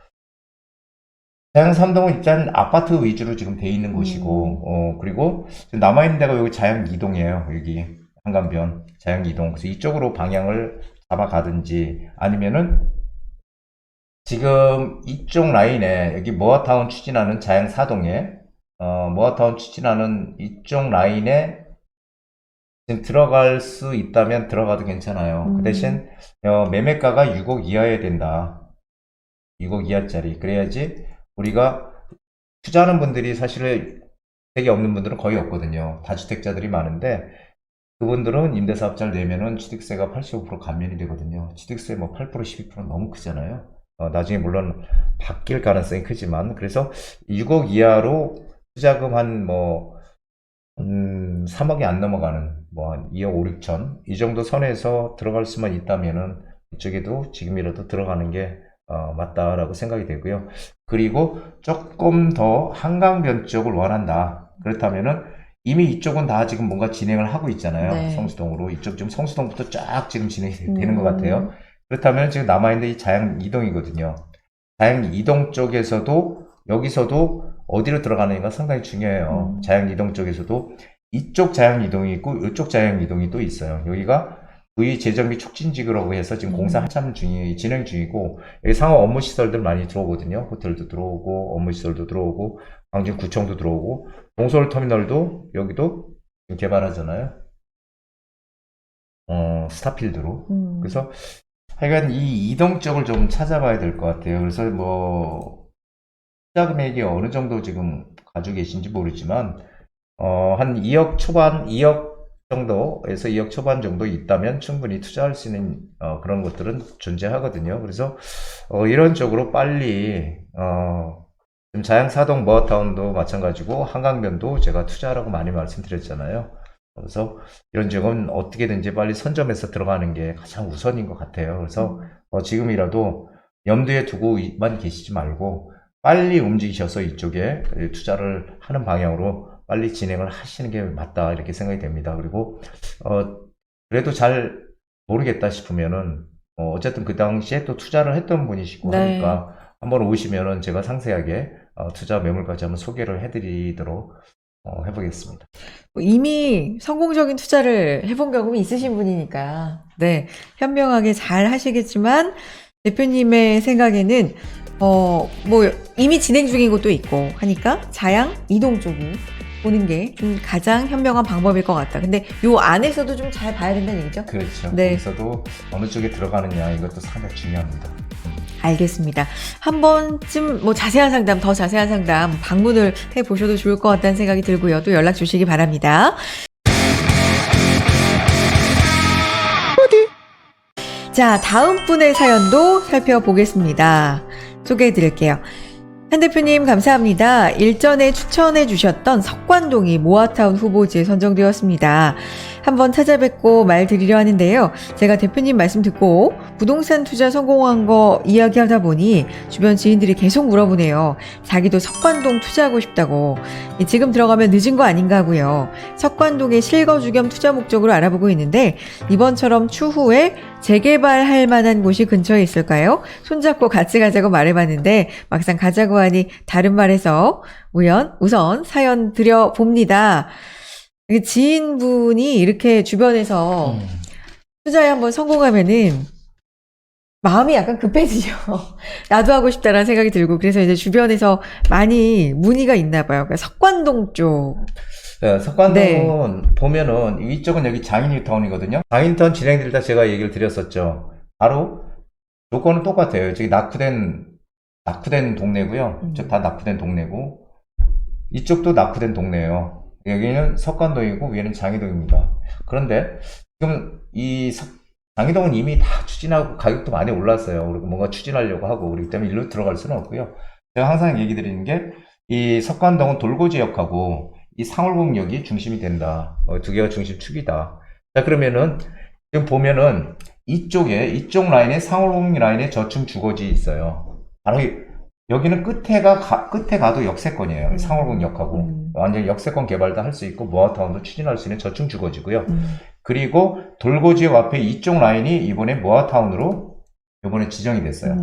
자양 3동은 일단 아파트 위주로 지금 돼 있는 곳이고, 그리고 지금 남아있는 데가 여기 자양 2동이에요, 여기. 한강변, 자양 2동. 그래서 이쪽으로 방향을 잡아가든지, 아니면은, 지금 이쪽 라인에, 여기 모아타운 추진하는 자양 4동에, 모아타운 추진하는 이쪽 라인에 지금 들어갈 수 있다면 들어가도 괜찮아요. 그 대신 매매가가 6억 이하여야 된다. 6억 이하짜리. 그래야지 우리가 투자하는 분들이 사실 되게 없는 분들은 거의 없거든요. 다주택자들이 많은데 그분들은 임대사업자를 내면은 취득세가 85% 감면이 되거든요. 취득세 뭐 8% 12%는 너무 크잖아요. 나중에 물론 바뀔 가능성이 크지만 그래서 6억 이하로 투자금 한 3억이 안 넘어가는 한 2억 5, 6천 이 정도 선에서 들어갈 수만 있다면은 이쪽에도 지금이라도 들어가는 게 맞다라고 생각이 되고요. 그리고 조금 더 한강변 쪽을 원한다. 그렇다면은 이미 이쪽은 다 지금 뭔가 진행을 하고 있잖아요. 네. 성수동으로 이쪽 지금 성수동부터 쫙 지금 진행이 되는 것 같아요. 그렇다면 지금 남아있는 이 자양 2동이거든요. 자양 2동 쪽에서도 여기서도 어디로 들어가느냐가 상당히 중요해요. 자양 2동 쪽에서도 이쪽 자양 2동이 있고 이쪽 자양 2동이 또 있어요. 여기가 재정비 촉진지구라고 해서 지금 공사 한참 진행 중이고 여기 상업 업무 시설들 많이 들어오거든요. 호텔도 들어오고 업무 시설도 들어오고 광진구청도 들어오고 동서울터미널도 여기도 개발하잖아요. 스타필드로. 그래서 하여간 이 이동 쪽을 좀 찾아봐야 될 것 같아요. 그래서 투자 금액이 어느 정도 지금 가지고 계신지 모르지만 한 2억 초반, 2억 정도에서 2억 초반 정도 있다면 충분히 투자할 수 있는 그런 것들은 존재하거든요. 그래서 이런 쪽으로 빨리 지금 자양사동 모아타운도 마찬가지고 한강변도 제가 투자하라고 많이 말씀드렸잖아요. 그래서 이런 지역은 어떻게든지 빨리 선점해서 들어가는 게 가장 우선인 것 같아요. 그래서 지금이라도 염두에 두고만 계시지 말고 빨리 움직이셔서 이쪽에 투자를 하는 방향으로 빨리 진행을 하시는 게 맞다 이렇게 생각이 됩니다. 그리고 그래도 잘 모르겠다 싶으면은 어쨌든 그 당시에 또 투자를 했던 분이시고 네. 하니까 한번 오시면은 제가 상세하게 투자 매물까지 한번 소개를 해드리도록 해보겠습니다. 이미 성공적인 투자를 해본 경험이 있으신 분이니까, 네, 현명하게 잘 하시겠지만, 대표님의 생각에는, 이미 진행 중인 곳도 있고 하니까, 자양, 이동 쪽이 보는 게 좀 가장 현명한 방법일 것 같다. 근데 요 안에서도 좀 잘 봐야 된다는 얘기죠? 그렇죠. 네. 거기서도 어느 쪽에 들어가느냐, 이것도 상당히 중요합니다. 알겠습니다. 한 번쯤 자세한 상담, 더 자세한 상담 방문을 해보셔도 좋을 것 같다는 생각이 들고요. 또 연락 주시기 바랍니다. 자, 다음 분의 사연도 살펴보겠습니다. 소개해 드릴게요. 한 대표님 감사합니다. 일전에 추천해 주셨던 석관동이 모아타운 후보지에 선정되었습니다. 한번 찾아뵙고 말 드리려 하는데요. 제가 대표님 말씀 듣고 부동산 투자 성공한 거 이야기하다 보니 주변 지인들이 계속 물어보네요. 자기도 석관동 투자하고 싶다고. 지금 들어가면 늦은 거 아닌가 하고요. 석관동의 실거주 겸 투자 목적으로 알아보고 있는데 이번처럼 추후에 재개발할 만한 곳이 근처에 있을까요? 손잡고 같이 가자고 말해봤는데 막상 가자고 하니 다른 말해서 우선 사연 드려봅니다. 지인분이 이렇게 주변에서 투자에 한번 성공하면은 마음이 약간 급해지죠. 나도 하고 싶다라는 생각이 들고 그래서 이제 주변에서 많이 문의가 있나 봐요. 그러니까 석관동 쪽. 네, 석관동은 보면은 이쪽은 여기 장인뉴타운이거든요. 장인뉴타운 진행될 때 제가 얘기를 드렸었죠. 바로 요건은 똑같아요. 저기 낙후된 동네고요. 저 다 낙후된 동네고 이쪽도 낙후된 동네예요. 여기는 석관동이고 위에는 장이동입니다. 그런데 지금 이 장이동은 이미 다 추진하고 가격도 많이 올랐어요. 그리고 뭔가 추진하려고 하고 그렇기 때문에 일로 들어갈 수는 없고요. 제가 항상 얘기 드리는 게 이 석관동은 돌고지역하고 이 상월봉역이 중심이 된다. 두 개가 중심축이다. 자, 그러면은 지금 보면은 이쪽 라인에 상월봉 라인에 저층 주거지 있어요. 바로 여기는 끝에 가도 역세권이에요. 상월봉역하고 완전히 역세권 개발도 할 수 있고 모아타운도 추진할 수 있는 저층 주거지고요. 그리고 돌고지역 앞에 이쪽 라인이 이번에 모아타운으로 이번에 지정이 됐어요.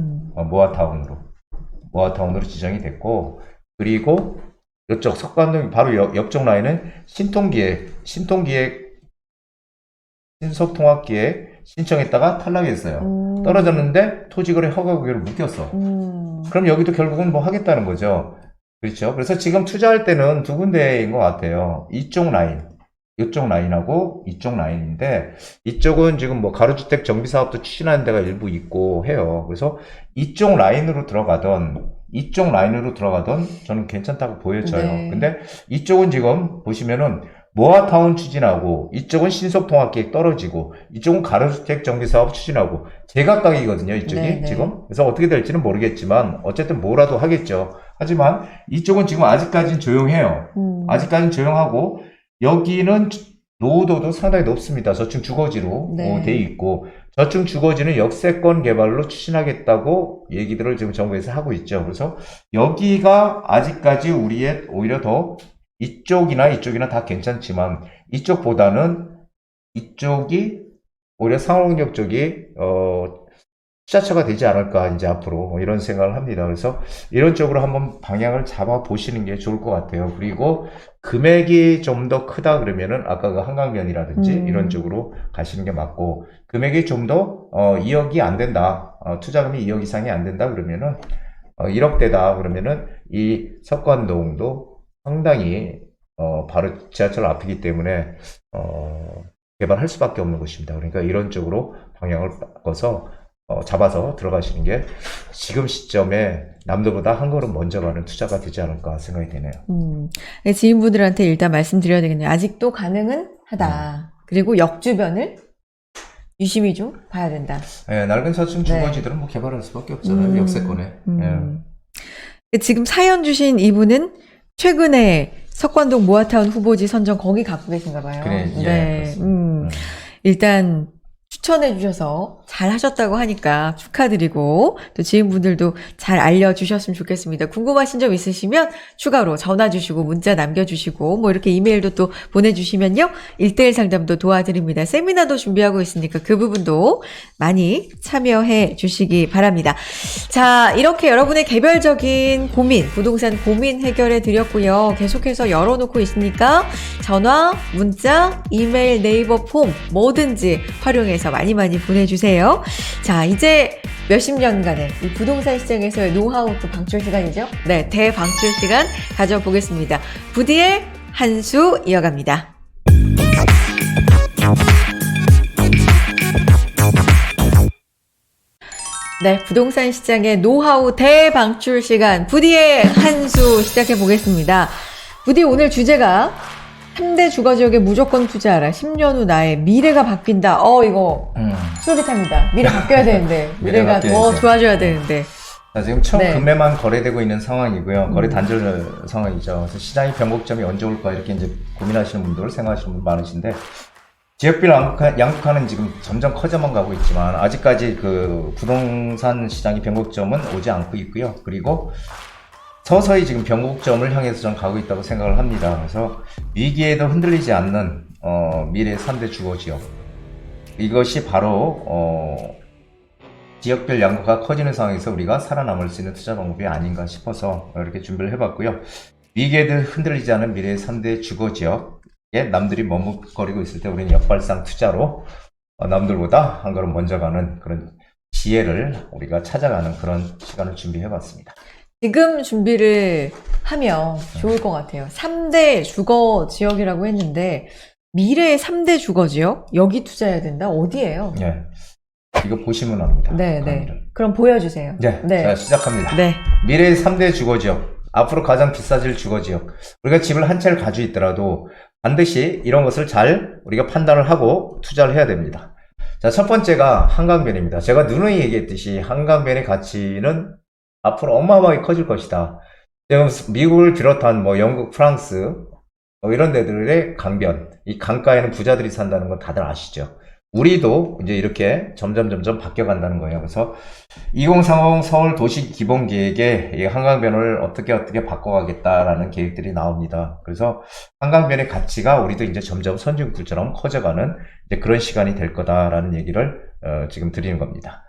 모아타운으로 지정이 됐고, 그리고 이쪽 석관동 바로 옆쪽 라인은 신속통합기획 신청했다가 탈락했어요. 떨어졌는데 토지거래 허가구역을 묶였어. 그럼 여기도 결국은 뭐 하겠다는 거죠. 그렇죠. 그래서 지금 투자할 때는 두 군데인 것 같아요. 이쪽 라인하고 이쪽 라인인데, 이쪽은 지금 뭐 가로주택 정비사업도 추진하는 데가 일부 있고 해요. 그래서 이쪽 라인으로 들어가던 저는 괜찮다고 보여져요. 네. 근데 이쪽은 지금 보시면은 모아타운 추진하고, 이쪽은 신속통합계획 떨어지고, 이쪽은 가로주택 정비사업 추진하고, 제각각이거든요, 이쪽이 네, 네. 지금. 그래서 어떻게 될지는 모르겠지만, 어쨌든 뭐라도 하겠죠. 하지만 이쪽은 지금 아직까지는 조용해요. 아직까지는 조용하고, 여기는 노후도도 상당히 높습니다. 저층 주거지로 네. 돼 있고, 저층 주거지는 역세권 개발로 추진하겠다고 얘기들을 지금 정부에서 하고 있죠. 그래서 여기가 아직까지 우리의 오히려 더 이쪽이나 다 괜찮지만, 이쪽보다는 이쪽이 오히려 상호경력 쪽이 투자처가 되지 않을까, 이제 앞으로 뭐 이런 생각을 합니다. 그래서 이런 쪽으로 한번 방향을 잡아 보시는 게 좋을 것 같아요. 그리고 금액이 좀 더 크다 그러면은 아까 그 한강변이라든지 이런 쪽으로 가시는 게 맞고, 금액이 좀 더 2억이 안 된다, 투자금이 2억 이상이 안 된다 그러면은 1억대다 그러면은 이 석관동도 상당히 바로 지하철 앞이기 때문에 개발할 수밖에 없는 곳입니다. 그러니까 이런 쪽으로 방향을 바꿔서 잡아서 들어가시는 게 지금 시점에 남들보다 한 걸음 먼저 가는 투자가 되지 않을까 생각이 되네요. 네, 지인분들한테 일단 말씀드려야 되겠네요. 아직도 가능은 하다. 그리고 역주변을 유심히 좀 봐야 된다. 네, 낡은 저층 주거지들은 뭐 개발할 수밖에 없잖아요. 역세권에. 지금 사연 주신 이분은 최근에 석관동 모아타운 후보지 선정 거기 갖고 계신가 봐요. 그래, 예, 네. 그렇습니다. 일단 추천해 주셔서 잘 하셨다고 하니까 축하드리고, 또 지인분들도 잘 알려주셨으면 좋겠습니다. 궁금하신 점 있으시면 추가로 전화 주시고 문자 남겨주시고 뭐 이렇게 이메일도 또 보내주시면요 1:1 상담도 도와드립니다. 세미나도 준비하고 있으니까 그 부분도 많이 참여해 주시기 바랍니다. 자, 이렇게 여러분의 개별적인 고민, 부동산 고민 해결해 드렸고요. 계속해서 열어놓고 있으니까 전화, 문자, 이메일, 네이버 폼 뭐든지 활용해서 많이 보내주세요. 자, 이제 몇십 년간의 이 부동산 시장에서의 노하우 또 방출 시간이죠. 네, 대방출 시간 가져보겠습니다. 부디의 한 수 이어갑니다. 네, 부동산 시장의 노하우 대방출 시간, 부디의 한 수 시작해 보겠습니다. 부디 오늘 주제가 3대 주거지역에 무조건 투자하라. 10년 후 나의 미래가 바뀐다. 이거 솔깃합니다. 미래 바뀌어야 되는데. 미래가 더 바뀌어야죠. 좋아져야 되는데. 자, 지금 총 네. 금매만 거래되고 있는 상황이고요. 거래 단절 상황이죠. 그래서 시장의 변곡점이 언제 올까 이렇게 이제 고민하시는 분들, 생각하시는 분들 많으신데, 지역별 양극화는 지금 점점 커져만 가고 있지만 아직까지 그 부동산 시장의 변곡점은 오지 않고 있고요. 그리고 서서히 지금 변곡점을 향해서 좀 가고 있다고 생각을 합니다. 그래서 위기에도 흔들리지 않는 미래의 3대 주거지역, 이것이 바로 지역별 양극화가 커지는 상황에서 우리가 살아남을 수 있는 투자 방법이 아닌가 싶어서 이렇게 준비를 해봤고요. 위기에도 흔들리지 않은 미래의 3대 주거지역에 남들이 머뭇거리고 있을 때 우리는 역발상 투자로 남들보다 한 걸음 먼저 가는 그런 지혜를 우리가 찾아가는 그런 시간을 준비해봤습니다. 지금 준비를 하면 좋을 것 같아요. 3대 주거 지역이라고 했는데, 미래의 3대 주거 지역? 여기 투자해야 된다? 어디예요? 예, 이거 보시면 압니다. 네. 강의를. 그럼 보여주세요. 네, 자, 시작합니다. 네. 미래의 3대 주거지역, 앞으로 가장 비싸질 주거지역. 우리가 집을 한 채를 가지고 있더라도 반드시 이런 것을 잘 우리가 판단을 하고 투자를 해야 됩니다. 자, 첫 번째가 한강변입니다. 제가 누누이 얘기했듯이 한강변의 가치는 앞으로 어마어마하게 커질 것이다. 지금 미국을 비롯한 뭐 영국, 프랑스 이런 데들의 강변, 이 강가에는 부자들이 산다는 건 다들 아시죠? 우리도 이제 이렇게 점점 바뀌어간다는 거예요. 그래서 2030 서울 도시 기본 계획에 이 한강변을 어떻게 바꿔가겠다라는 계획들이 나옵니다. 그래서 한강변의 가치가 우리도 이제 점점 선진국처럼 커져가는 이제 그런 시간이 될 거다라는 얘기를 지금 드리는 겁니다.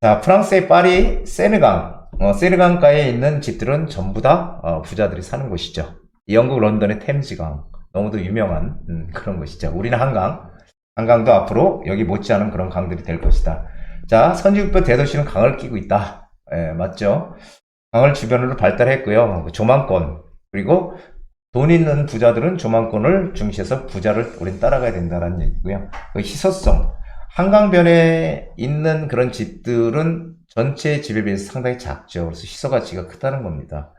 자, 프랑스의 파리 세느강가에 있는 집들은 전부 다 부자들이 사는 곳이죠. 영국 런던의 템즈강, 너무도 유명한 그런 곳이죠. 우리는 한강도 앞으로 여기 못지않은 그런 강들이 될 것이다. 자, 선진국별 대도시는 강을 끼고 있다. 예, 맞죠? 강을 주변으로 발달했고요. 조망권, 그리고 돈 있는 부자들은 조망권을 중시해서 부자를 우린 따라가야 된다는 얘기고요. 그 희소성, 한강변에 있는 그런 집들은 전체 집에 비해서 상당히 작죠. 그래서 희소 가치가 크다는 겁니다.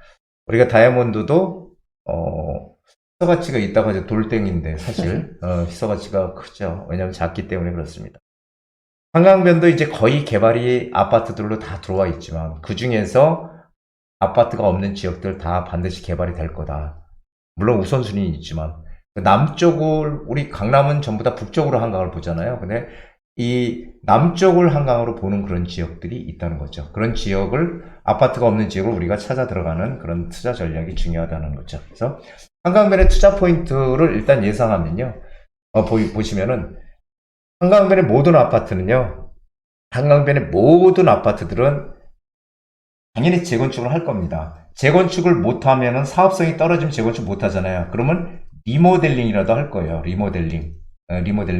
우리가 다이아몬드도 희소 가치가 있다고 하죠. 돌덩인데 사실 희소 가치가 크죠. 왜냐하면 작기 때문에 그렇습니다. 한강변도 이제 거의 개발이 아파트들로 다 들어와 있지만 그 중에서 아파트가 없는 지역들 다 반드시 개발이 될 거다. 물론 우선순위는 있지만 남쪽을 우리 강남은 전부 다 북쪽으로 한강을 보잖아요. 근데 이 남쪽을 한강으로 보는 그런 지역들이 있다는 거죠. 그런 지역을 아파트가 없는 지역을 우리가 찾아 들어가는 그런 투자 전략이 중요하다는 거죠. 그래서 한강변의 투자 포인트를 일단 예상하면요. 보시면은 한강변의 모든 아파트는요. 한강변의 모든 아파트들은 당연히 재건축을 할 겁니다. 재건축을 못하면은 사업성이 떨어지면 재건축 못하잖아요. 그러면 리모델링이라도 할 거예요. 리모델링.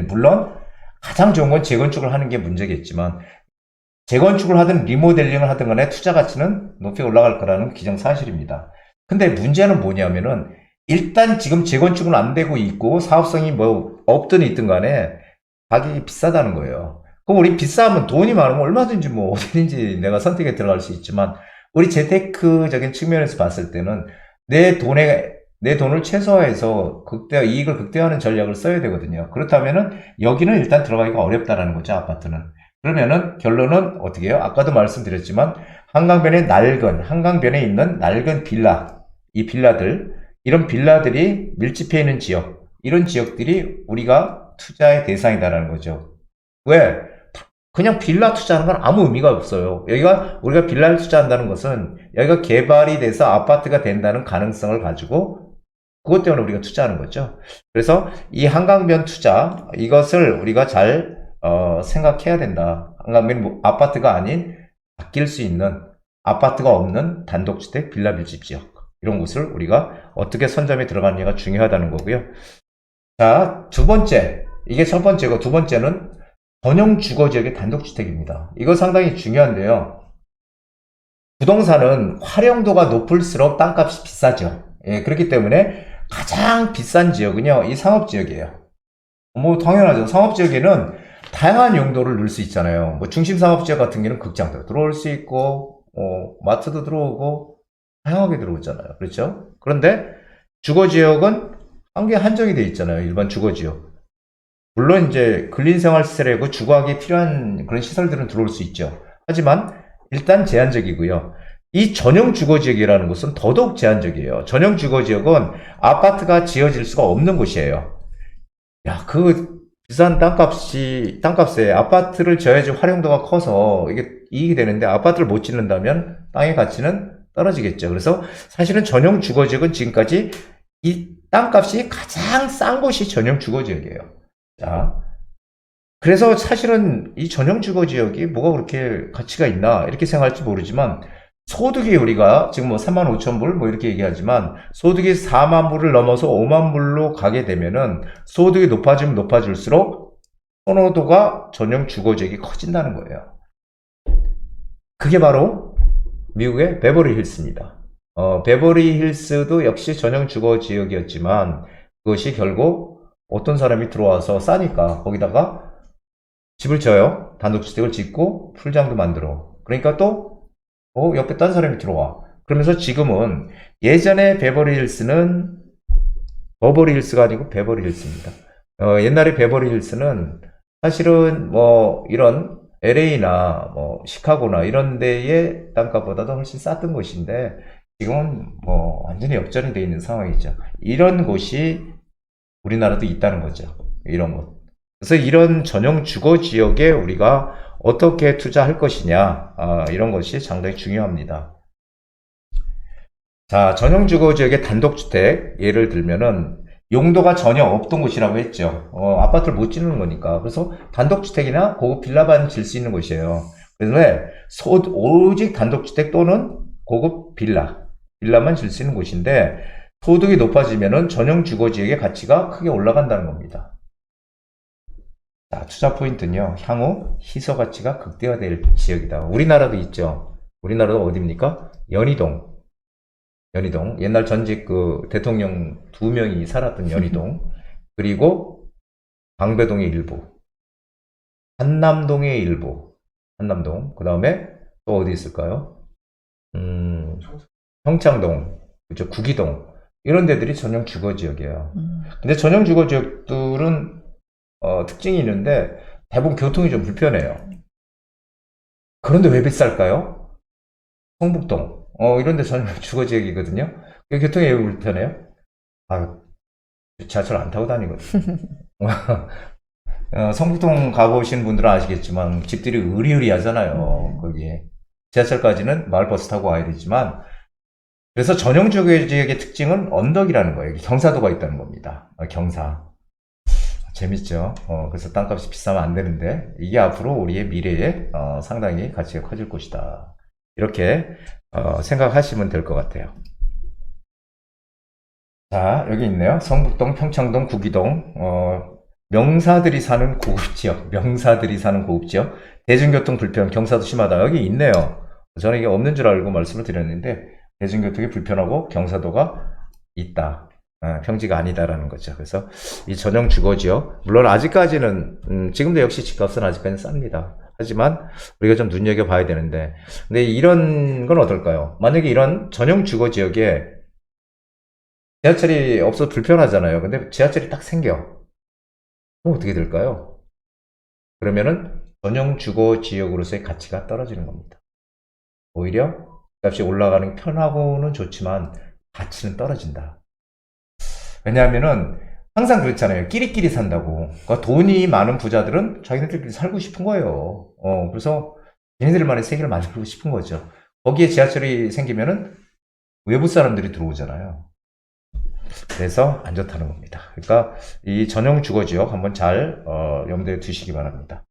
물론 가장 좋은 건 재건축을 하는 게 문제겠지만 재건축을 하든 리모델링을 하든 간에 투자 가치는 높이 올라갈 거라는 기정사실입니다. 근데 문제는 뭐냐면은 일단 지금 재건축은 안 되고 있고 사업성이 뭐 없든 있든 간에 가격이 비싸다는 거예요. 그럼 우리 비싸면 돈이 많으면 얼마든지 뭐 어디든지 내가 선택에 들어갈 수 있지만 우리 재테크적인 측면에서 봤을 때는 내 돈을 최소화해서 이익을 극대화하는 전략을 써야 되거든요. 그렇다면은 여기는 일단 들어가기가 어렵다라는 거죠, 아파트는. 그러면은 결론은 어떻게 해요? 아까도 말씀드렸지만 한강변에 있는 낡은 빌라, 이런 빌라들이 밀집해 있는 지역, 이런 지역들이 우리가 투자의 대상이다라는 거죠. 왜? 그냥 빌라 투자하는 건 아무 의미가 없어요. 우리가 빌라를 투자한다는 것은 여기가 개발이 돼서 아파트가 된다는 가능성을 가지고 그것 때문에 우리가 투자하는 거죠. 그래서 이 한강변 투자, 이것을 우리가 잘 생각해야 된다. 한강변 아파트가 아닌 바뀔 수 있는 아파트가 없는 단독주택 빌라 밀집 지역, 이런 곳을 우리가 어떻게 선점에 들어가느냐가 중요하다는 거고요. 자, 두 번째, 이게 첫 번째고 두 번째는 전용 주거지역의 단독주택입니다. 이거 상당히 중요한데요. 부동산은 활용도가 높을수록 땅값이 비싸죠. 예, 그렇기 때문에 가장 비싼 지역은요, 이 상업지역이에요. 뭐 당연하죠. 상업지역에는 다양한 용도를 넣을 수 있잖아요. 뭐 중심 상업지역 같은 경우는 극장도 들어올 수 있고, 마트도 들어오고 다양하게 들어오잖아요. 그렇죠? 그런데 주거지역은 한정이 돼 있잖아요. 일반 주거지역. 물론 이제 근린생활시설이고 주거하기 필요한 그런 시설들은 들어올 수 있죠. 하지만 일단 제한적이고요. 이 전용 주거지역이라는 것은 더더욱 제한적이에요. 전용 주거지역은 아파트가 지어질 수가 없는 곳이에요. 야, 그 비싼 땅값에 아파트를 지어야지 활용도가 커서 이게 이익이 되는데 아파트를 못 짓는다면 땅의 가치는 떨어지겠죠. 그래서 사실은 전용 주거지역은 지금까지 이 땅값이 가장 싼 곳이 전용 주거지역이에요. 자, 그래서 사실은 이 전용 주거지역이 뭐가 그렇게 가치가 있나 이렇게 생각할지 모르지만 소득이 우리가 지금 뭐 35,000불 뭐 이렇게 얘기하지만 소득이 4만 불을 넘어서 5만 불로 가게 되면은 소득이 높아지면 높아질수록 선호도가 전용 주거지역이 커진다는 거예요. 그게 바로 미국의 베버리 힐스입니다. 베버리 힐스도 역시 전용 주거지역이었지만 그것이 결국 어떤 사람이 들어와서 싸니까 거기다가 집을 져요. 단독주택을 짓고 풀장도 만들어. 그러니까 또 옆에 딴 사람이 들어와. 그러면서 지금은 예전에 베버리 힐스는 버버리 힐스가 아니고 베버리 힐스입니다. 옛날에 베버리 힐스는 사실은 뭐 이런 LA나 뭐 시카고나 이런 데의 땅값보다도 훨씬 쌌던 곳인데 지금은 뭐 완전히 역전이 되어 있는 상황이죠. 이런 곳이 우리나라도 있다는 거죠. 이런 곳. 그래서 이런 전용 주거 지역에 우리가 어떻게 투자할 것이냐, 이런 것이 상당히 중요합니다. 자, 전용 주거 지역의 단독주택 예를 들면은 용도가 전혀 없던 곳이라고 했죠. 아파트를 못 짓는 거니까. 그래서 단독주택이나 고급 빌라만 질 수 있는 곳이에요. 그래서 오직 단독주택 또는 고급 빌라만 질 수 있는 곳인데, 소득이 높아지면은 전용 주거 지역의 가치가 크게 올라간다는 겁니다. 자, 투자 포인트는요, 향후 희소 가치가 극대화될 지역이다. 우리나라도 있죠. 우리나라도 어디입니까? 연희동. 옛날 전직 대통령 2명이 살았던 연희동. 그리고 방배동의 일부. 한남동의 일부. 한남동. 그 다음에 또 어디 있을까요? 평창동. 그죠. 구기동. 이런 데들이 전용 주거 지역이에요. 근데 전용 주거 지역들은 특징이 있는데 대부분 교통이 좀 불편해요. 그런데 왜 비쌀까요? 성북동 이런 데 전용 주거 지역이거든요. 교통이 왜 불편해요? 지하철 안 타고 다니거든요. 성북동 가보신 분들은 아시겠지만 집들이 으리으리하잖아요. 거기에 지하철까지는 마을버스 타고 와야 되지만, 그래서 전용 주거 지역의 특징은 언덕이라는 거예요. 경사도가 있다는 겁니다. 경사. 재밌죠. 그래서 땅값이 비싸면 안 되는데 이게 앞으로 우리의 미래에 상당히 가치가 커질 것이다. 이렇게 생각하시면 될 것 같아요. 자, 여기 있네요. 성북동, 평창동, 구기동. 명사들이 사는 고급지역. 대중교통 불편, 경사도 심하다. 여기 있네요. 저는 이게 없는 줄 알고 말씀을 드렸는데 대중교통이 불편하고 경사도가 있다. 평지가 아니다라는 거죠. 그래서 이 전용 주거지역, 물론 아직까지는 지금도 역시 집값은 아직까지는 쌉니다. 하지만 우리가 좀 눈여겨봐야 되는데, 근데 이런 건 어떨까요? 만약에 이런 전용 주거지역에 지하철이 없어서 불편하잖아요. 근데 지하철이 딱 생겨. 그럼 어떻게 될까요? 그러면은 전용 주거지역으로서의 가치가 떨어지는 겁니다. 오히려 값이 올라가는 게 편하고는 좋지만 가치는 떨어진다. 왜냐하면은 항상 그렇잖아요. 끼리끼리 산다고. 그러니까 돈이 많은 부자들은 자기네들끼리 살고 싶은 거예요. 그래서 얘네들만의 세계를 만들고 싶은 거죠. 거기에 지하철이 생기면은 외부 사람들이 들어오잖아요. 그래서 안 좋다는 겁니다. 그러니까 이 전용 주거지역 한번 잘 염두에 두시기 바랍니다.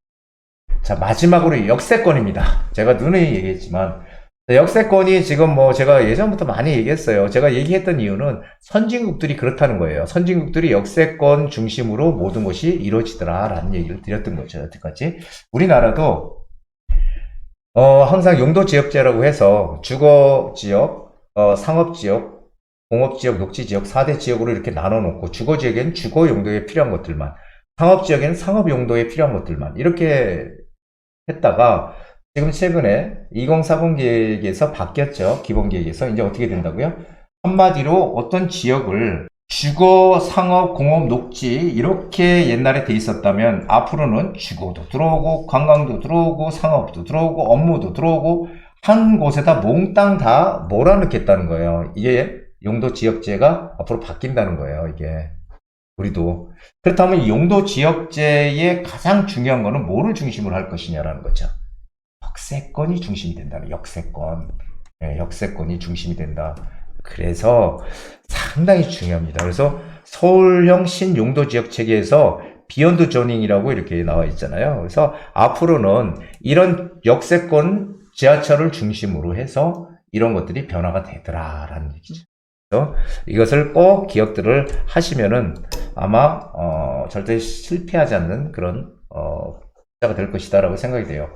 자, 마지막으로 역세권입니다. 제가 누누이 얘기했지만 역세권이 지금 제가 예전부터 많이 얘기했어요. 제가 얘기했던 이유는 선진국들이 그렇다는 거예요. 선진국들이 역세권 중심으로 모든 것이 이루어지더라 라는 얘기를 드렸던 거죠. 여태까지. 우리나라도 항상 용도지역제라고 해서 주거지역, 상업지역, 공업지역, 녹지지역 4대 지역으로 이렇게 나눠놓고, 주거지역에는 주거 용도에 필요한 것들만, 상업지역에는 상업 용도에 필요한 것들만 이렇게 했다가 지금 최근에 2040 계획에서 바뀌었죠. 기본 계획에서. 이제 어떻게 된다고요? 한마디로 어떤 지역을 주거, 상업, 공업, 녹지 이렇게 옛날에 돼 있었다면 앞으로는 주거도 들어오고 관광도 들어오고 상업도 들어오고 업무도 들어오고 한 곳에다 몽땅 다 몰아넣겠다는 거예요. 이게 용도지역제가 앞으로 바뀐다는 거예요. 이게 우리도. 그렇다면 이 용도지역제의 가장 중요한 거는 뭐를 중심으로 할 것이냐라는 거죠. 역세권이 중심이 된다는, 역세권. 네, 역세권이 중심이 된다. 그래서 상당히 중요합니다. 그래서 서울형 신용도지역 체계에서 비욘드 조닝이라고 이렇게 나와 있잖아요. 그래서 앞으로는 이런 역세권 지하철을 중심으로 해서 이런 것들이 변화가 되더라라는 얘기죠. 그래서 이것을 꼭 기억들을 하시면은 아마 절대 실패하지 않는 그런 투자가 될 것이다라고 생각이 돼요.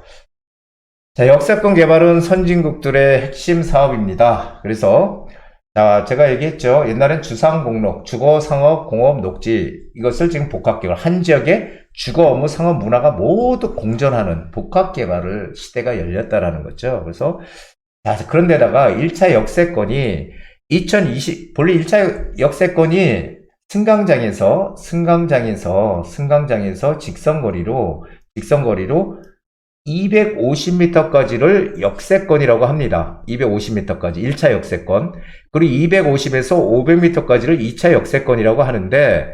자, 역세권 개발은 선진국들의 핵심 사업입니다. 그래서 자, 제가 얘기했죠. 옛날엔 주상공록, 주거, 상업, 공업, 녹지 이것을 지금 복합개발, 한 지역에 주거, 업무, 상업, 문화가 모두 공존하는 복합개발을 시대가 열렸다라는 거죠. 그래서 자, 그런데다가 1차 역세권이 본래 1차 역세권이 승강장에서 직선거리로 250m까지를 역세권이라고 합니다. 250m까지 1차 역세권. 그리고 250에서 500m까지를 2차 역세권이라고 하는데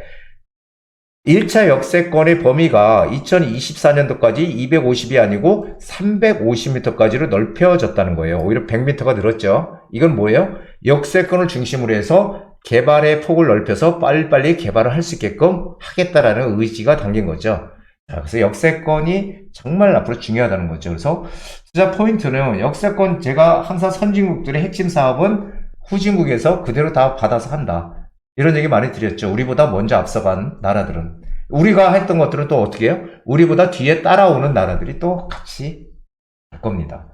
1차 역세권의 범위가 2024년도까지 250이 아니고 350m까지로 넓혀졌다는 거예요. 오히려 100m가 늘었죠. 이건 뭐예요? 역세권을 중심으로 해서 개발의 폭을 넓혀서 빨리빨리 개발을 할 수 있게끔 하겠다라는 의지가 담긴 거죠. 자, 그래서 역세권이 정말 앞으로 중요하다는 거죠. 그래서 투자 포인트는 역세권, 제가 항상 선진국들의 핵심 사업은 후진국에서 그대로 다 받아서 한다. 이런 얘기 많이 드렸죠. 우리보다 먼저 앞서간 나라들은. 우리가 했던 것들은 또 어떻게 해요? 우리보다 뒤에 따라오는 나라들이 또 같이 할 겁니다.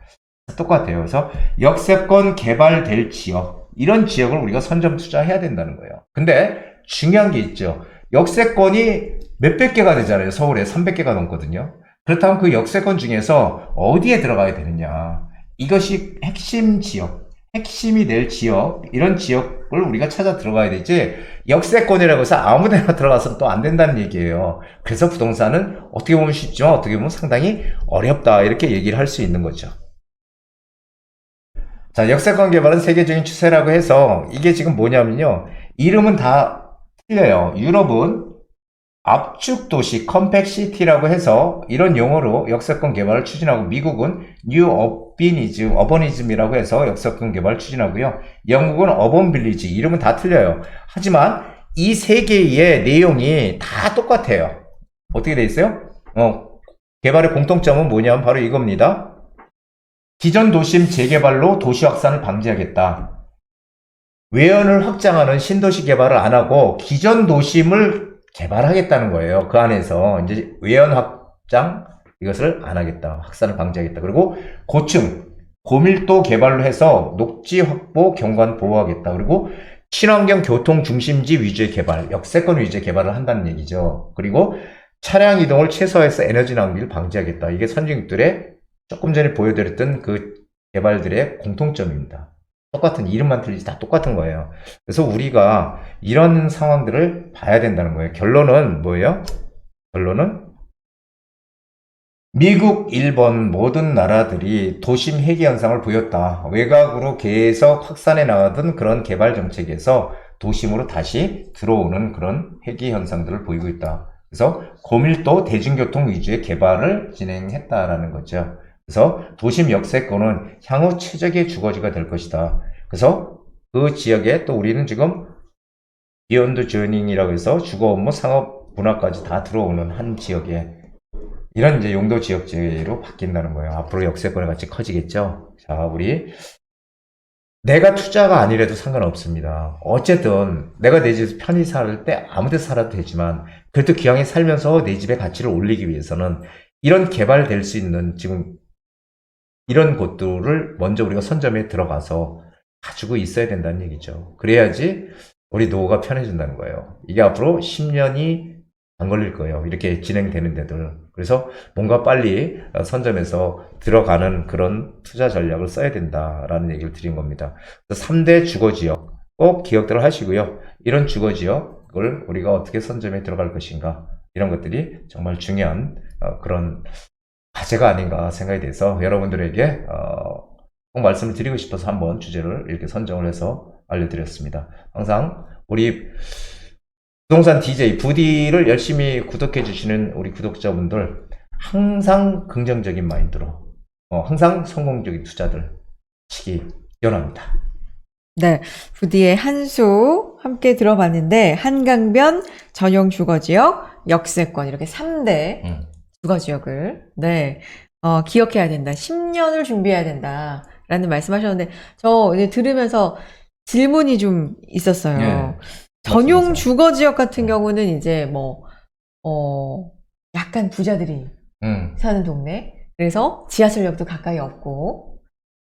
똑같아요. 그래서 역세권 개발될 지역, 이런 지역을 우리가 선점 투자해야 된다는 거예요. 근데 중요한 게 있죠. 역세권이 몇백 개가 되잖아요. 서울에 300개가 넘거든요. 그렇다면 그 역세권 중에서 어디에 들어가야 되느냐. 이것이 핵심 지역, 핵심이 될 지역, 이런 지역을 우리가 찾아 들어가야 되지, 역세권이라고 해서 아무 데나 들어가서는 또 안 된다는 얘기예요. 그래서 부동산은 어떻게 보면 쉽지만 어떻게 보면 상당히 어렵다, 이렇게 얘기를 할 수 있는 거죠. 자, 역세권 개발은 세계적인 추세라고 해서 이게 지금 뭐냐면요. 이름은 다 틀려요. 유럽은 압축도시, 컴팩시티라고 해서 이런 용어로 역세권 개발을 추진하고, 미국은 뉴 어버니즘이라고 해서 역세권 개발을 추진하고요. 영국은 어번 빌리지, 이름은 다 틀려요. 하지만 이 세 개의 내용이 다 똑같아요. 어떻게 돼 있어요? 개발의 공통점은 뭐냐면 바로 이겁니다. 기존 도심 재개발로 도시 확산을 방지하겠다. 외연을 확장하는 신도시 개발을 안 하고 기존 도심을 개발하겠다는 거예요. 그 안에서 이제 외연 확장, 이것을 안 하겠다. 확산을 방지하겠다. 그리고 고층, 고밀도 개발로 해서 녹지 확보, 경관 보호하겠다. 그리고 친환경 교통 중심지 위주의 개발, 역세권 위주의 개발을 한다는 얘기죠. 그리고 차량 이동을 최소화해서 에너지 낭비를 방지하겠다. 이게 선진국들의 조금 전에 보여드렸던 그 개발들의 공통점입니다. 똑같은, 이름만 틀리지 다 똑같은 거예요. 그래서 우리가 이런 상황들을 봐야 된다는 거예요. 결론은 뭐예요? 결론은 미국, 일본 모든 나라들이 도심 회귀 현상을 보였다. 외곽으로 계속 확산해 나가던 그런 개발 정책에서 도심으로 다시 들어오는 그런 회귀 현상들을 보이고 있다. 그래서 고밀도 대중교통 위주의 개발을 진행했다라는 거죠. 그래서 도심 역세권은 향후 최적의 주거지가 될 것이다. 그래서 그 지역에 또 우리는 지금 비욘드 조닝이라고 해서 주거 업무, 상업, 문화까지 다 들어오는 한 지역에 이런 이제 용도 지역제로 바뀐다는 거예요. 앞으로 역세권이 같이 커지겠죠. 자, 우리 내가 투자가 아니라도 상관없습니다. 어쨌든 내가 내 집에서 편히 살 때 아무 데서 살아도 되지만, 그래도 기왕에 살면서 내 집의 가치를 올리기 위해서는 이런 개발될 수 있는 지금 이런 곳들을 먼저 우리가 선점에 들어가서 가지고 있어야 된다는 얘기죠. 그래야지 우리 노후가 편해진다는 거예요. 이게 앞으로 10년이 안 걸릴 거예요. 이렇게 진행되는 데들. 그래서 뭔가 빨리 선점에서 들어가는 그런 투자 전략을 써야 된다라는 얘기를 드린 겁니다. 3대 주거지역 꼭 기억들을 하시고요. 이런 주거지역을 우리가 어떻게 선점에 들어갈 것인가, 이런 것들이 정말 중요한 그런 과제가 아닌가 생각이 돼서 여러분들에게 꼭 말씀을 드리고 싶어서 한번 주제를 이렇게 선정을 해서 알려드렸습니다. 항상 우리 부동산 DJ 부디를 열심히 구독해 주시는 우리 구독자분들, 항상 긍정적인 마인드로 항상 성공적인 투자들 하시기 기원합니다. 네, 부디의 한수 함께 들어봤는데, 한강변 전용 주거지역, 역세권, 이렇게 3대 주거지역을 기억해야 된다. 10년을 준비해야 된다. 라는 말씀하셨는데, 저 이제 들으면서 질문이 좀 있었어요. 네. 전용 맞습니다. 주거지역 같은 경우는 이제 약간 부자들이 사는 동네. 그래서 지하철역도 가까이 없고,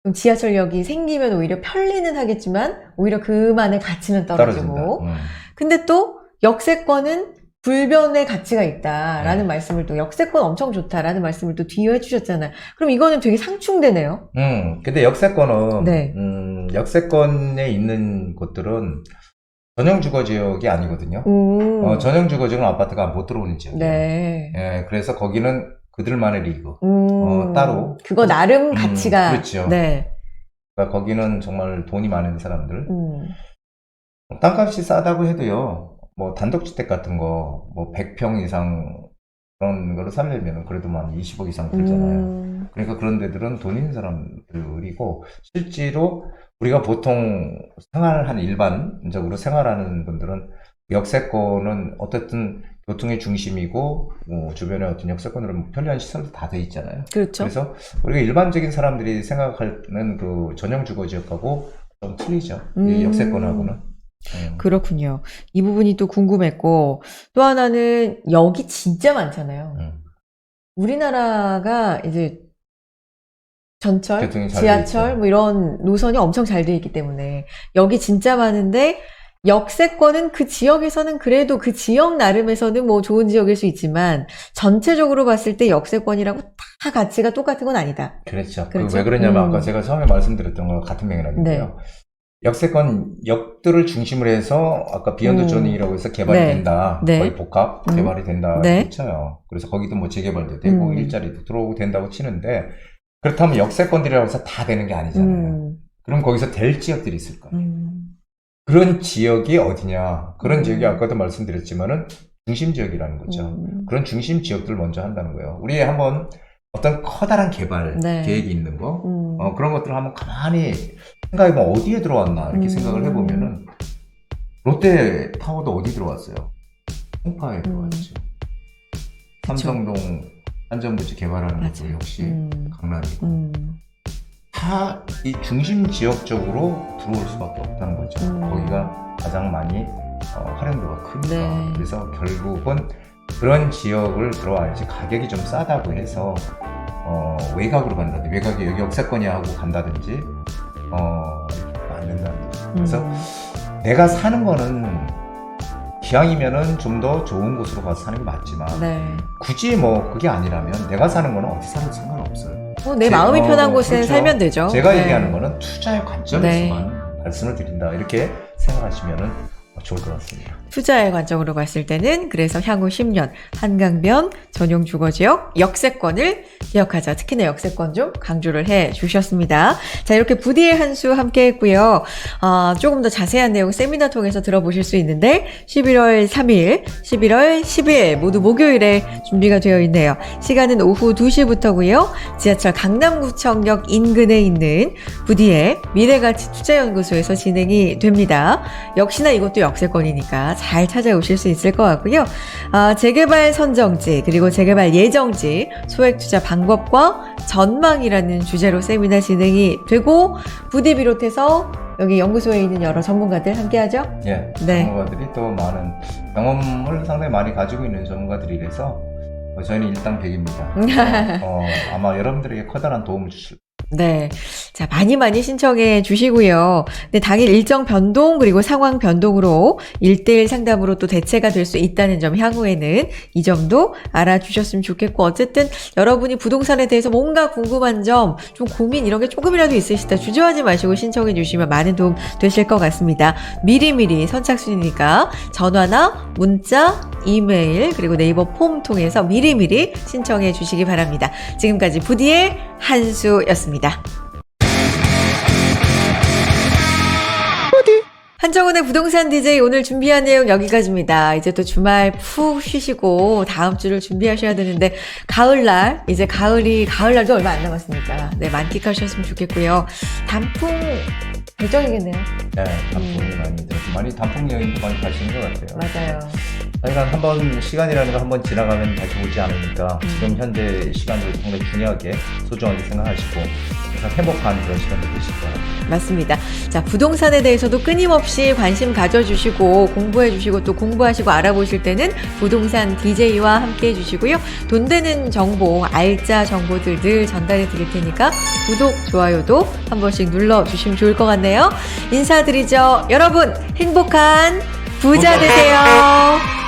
그럼 지하철역이 생기면 오히려 편리는 하겠지만, 오히려 그만의 가치는 떨어지고. 근데 또 역세권은 불변의 가치가 있다라는 말씀을 또, 역세권 엄청 좋다라는 말씀을 또 뒤에 해주셨잖아요. 그럼 이거는 되게 상충되네요. 근데 역세권은, 네. 역세권에 있는 곳들은 전용 주거지역이 아니거든요. 전용 주거지역은 아파트가 못 들어오는 지역이에요. 네. 예, 그래서 거기는 그들만의 리그. 따로. 그거 나름 가치가. 그렇죠. 네. 그러니까 거기는 정말 돈이 많은 사람들. 땅값이 싸다고 해도요, 뭐 단독주택 같은 거, 뭐 100평 이상 그런 거를 살려면 그래도 한 20억 이상 들잖아요. 그러니까 그런 데들은 돈 있는 사람들이고, 실제로 우리가 보통 일반적으로 생활하는 분들은 역세권은 어쨌든 교통의 중심이고, 주변에 어떤 역세권으로 편리한 시설도 다 돼 있잖아요. 그렇죠. 그래서 우리가 일반적인 사람들이 생각하는 그 전용 주거 지역하고 좀 틀리죠. 이 역세권하고는. 그렇군요. 이 부분이 또 궁금했고, 또 하나는 역이 진짜 많잖아요. 우리나라가 이제 전철, 교통이 잘돼 지하철 있죠. 뭐 이런 노선이 엄청 잘 돼 있기 때문에 역이 진짜 많은데 역세권은 그 지역에서는 그래도 그 지역 나름에서는 뭐 좋은 지역일 수 있지만 전체적으로 봤을 때 역세권이라고 다 가치가 똑같은 건 아니다. 그렇죠. 그렇죠? 왜 그러냐면 아까 제가 처음에 말씀드렸던 거랑 같은 맥락인데요. 역세권 역들을 중심으로 해서 아까 비욘드 조닝이라고 해서 개발이 네. 된다. 네. 거의 복합 개발이 된다. 네. 쳐요. 그래서 거기도 뭐 재개발도 되고 음. 일자리도 들어오고 된다고 치는데, 그렇다면 역세권들이라고 해서 다 되는 게 아니잖아요. 그럼 거기서 될 지역들이 있을 거예요. 그런 지역이 어디냐? 그런 지역이 아까도 말씀드렸지만은 중심 지역이라는 거죠. 그런 중심 지역들을 먼저 한다는 거예요. 우리 한번 어떤 커다란 개발 네. 계획이 있는 거, 그런 것들을 한번 가만히 생각해보면 어디에 들어왔나 이렇게 생각을 해보면은 롯데 타워도 어디 들어왔어요? 송파에 들어왔죠. 삼성동 안전부지 개발하는 것도 역시 강남이고. 다 이 중심 지역 쪽으로 들어올 수밖에 없다는 거죠. 거기가 가장 많이 활용도가 크니까. 네. 그래서 결국은 그런 지역을 들어와야지 가격이 좀 싸다고 해서 외곽으로 간다든지, 외곽에 여기 역세권이야 하고 간다든지 안 된다는 거죠. 그래서 내가 사는 거는 기왕이면은 좀 더 좋은 곳으로 가서 사는 게 맞지만, 네. 굳이 뭐 그게 아니라면 내가 사는 거는 어디 살아도 상관없어요. 내 마음이 편한 곳에 그렇죠. 살면 되죠. 제가 네. 얘기하는 거는 투자의 관점에서만 말씀을 드린다. 이렇게 생각하시면은 좋을 것 같습니다. 투자의 관점으로 봤을 때는 그래서 향후 10년 한강변 전용 주거지역 역세권을 기억하자. 특히나 역세권 좀 강조를 해 주셨습니다. 자, 이렇게 부디의 한 수 함께 했고요. 조금 더 자세한 내용 세미나 통해서 들어보실 수 있는데 11월 3일, 11월 10일 모두 목요일에 준비가 되어 있네요. 시간은 오후 2시부터고요. 지하철 강남구청역 인근에 있는 부디의 미래가치투자연구소에서 진행이 됩니다. 역시나 이것도 역세권이니까 잘 찾아오실 수 있을 것 같고요. 재개발 선정지 그리고 재개발 예정지 소액투자 방법과 전망이라는 주제로 세미나 진행이 되고, 부디 비롯해서 여기 연구소에 있는 여러 전문가들 함께하죠? 예, 네. 전문가들이 또 많은 경험을 상당히 많이 가지고 있는 전문가들이라서 저희는 일당백입니다. 아마 여러분들에게 커다란 도움을 주실 거예요. 네. 자, 많이 신청해 주시고요. 네, 당일 일정 변동 그리고 상황 변동으로 1:1 상담으로 또 대체가 될 수 있다는 점, 향후에는 이 점도 알아주셨으면 좋겠고, 어쨌든 여러분이 부동산에 대해서 뭔가 궁금한 점, 좀 고민 이런 게 조금이라도 있으시다 주저하지 마시고 신청해 주시면 많은 도움 되실 것 같습니다. 미리미리 선착순이니까 전화나 문자, 이메일 그리고 네이버 폼 통해서 미리미리 신청해 주시기 바랍니다. 지금까지 부디의 한수였습니다. 한정훈의 부동산 DJ 오늘 준비한 내용 여기까지입니다. 이제 또 주말 푹 쉬시고 다음 주를 준비하셔야 되는데, 가을날, 이제 가을날도 얼마 안 남았으니까 네, 만끽하셨으면 좋겠고요. 단풍 배정이겠네요. 네, 단풍이 많이 들어서 많이 단풍 여행도 많이 가시는 것 같아요. 맞아요. 하여간 한번 시간이라는 거 한번 지나가면 다시 오지 않으니까 지금 현재 시간을 상당히 중요하게 소중하게 생각하시고 항상 행복한 그런 시간이 되실 거예요. 맞습니다. 자, 부동산에 대해서도 끊임없이 관심 가져주시고 공부해주시고 또 공부하시고 알아보실 때는 부동산 DJ와 함께 해주시고요. 돈 되는 정보, 알짜 정보들 늘 전달해 드릴 테니까 구독, 좋아요도 한 번씩 눌러주시면 좋을 것 같네요. 인사드리죠. 여러분, 행복한 부자 되세요.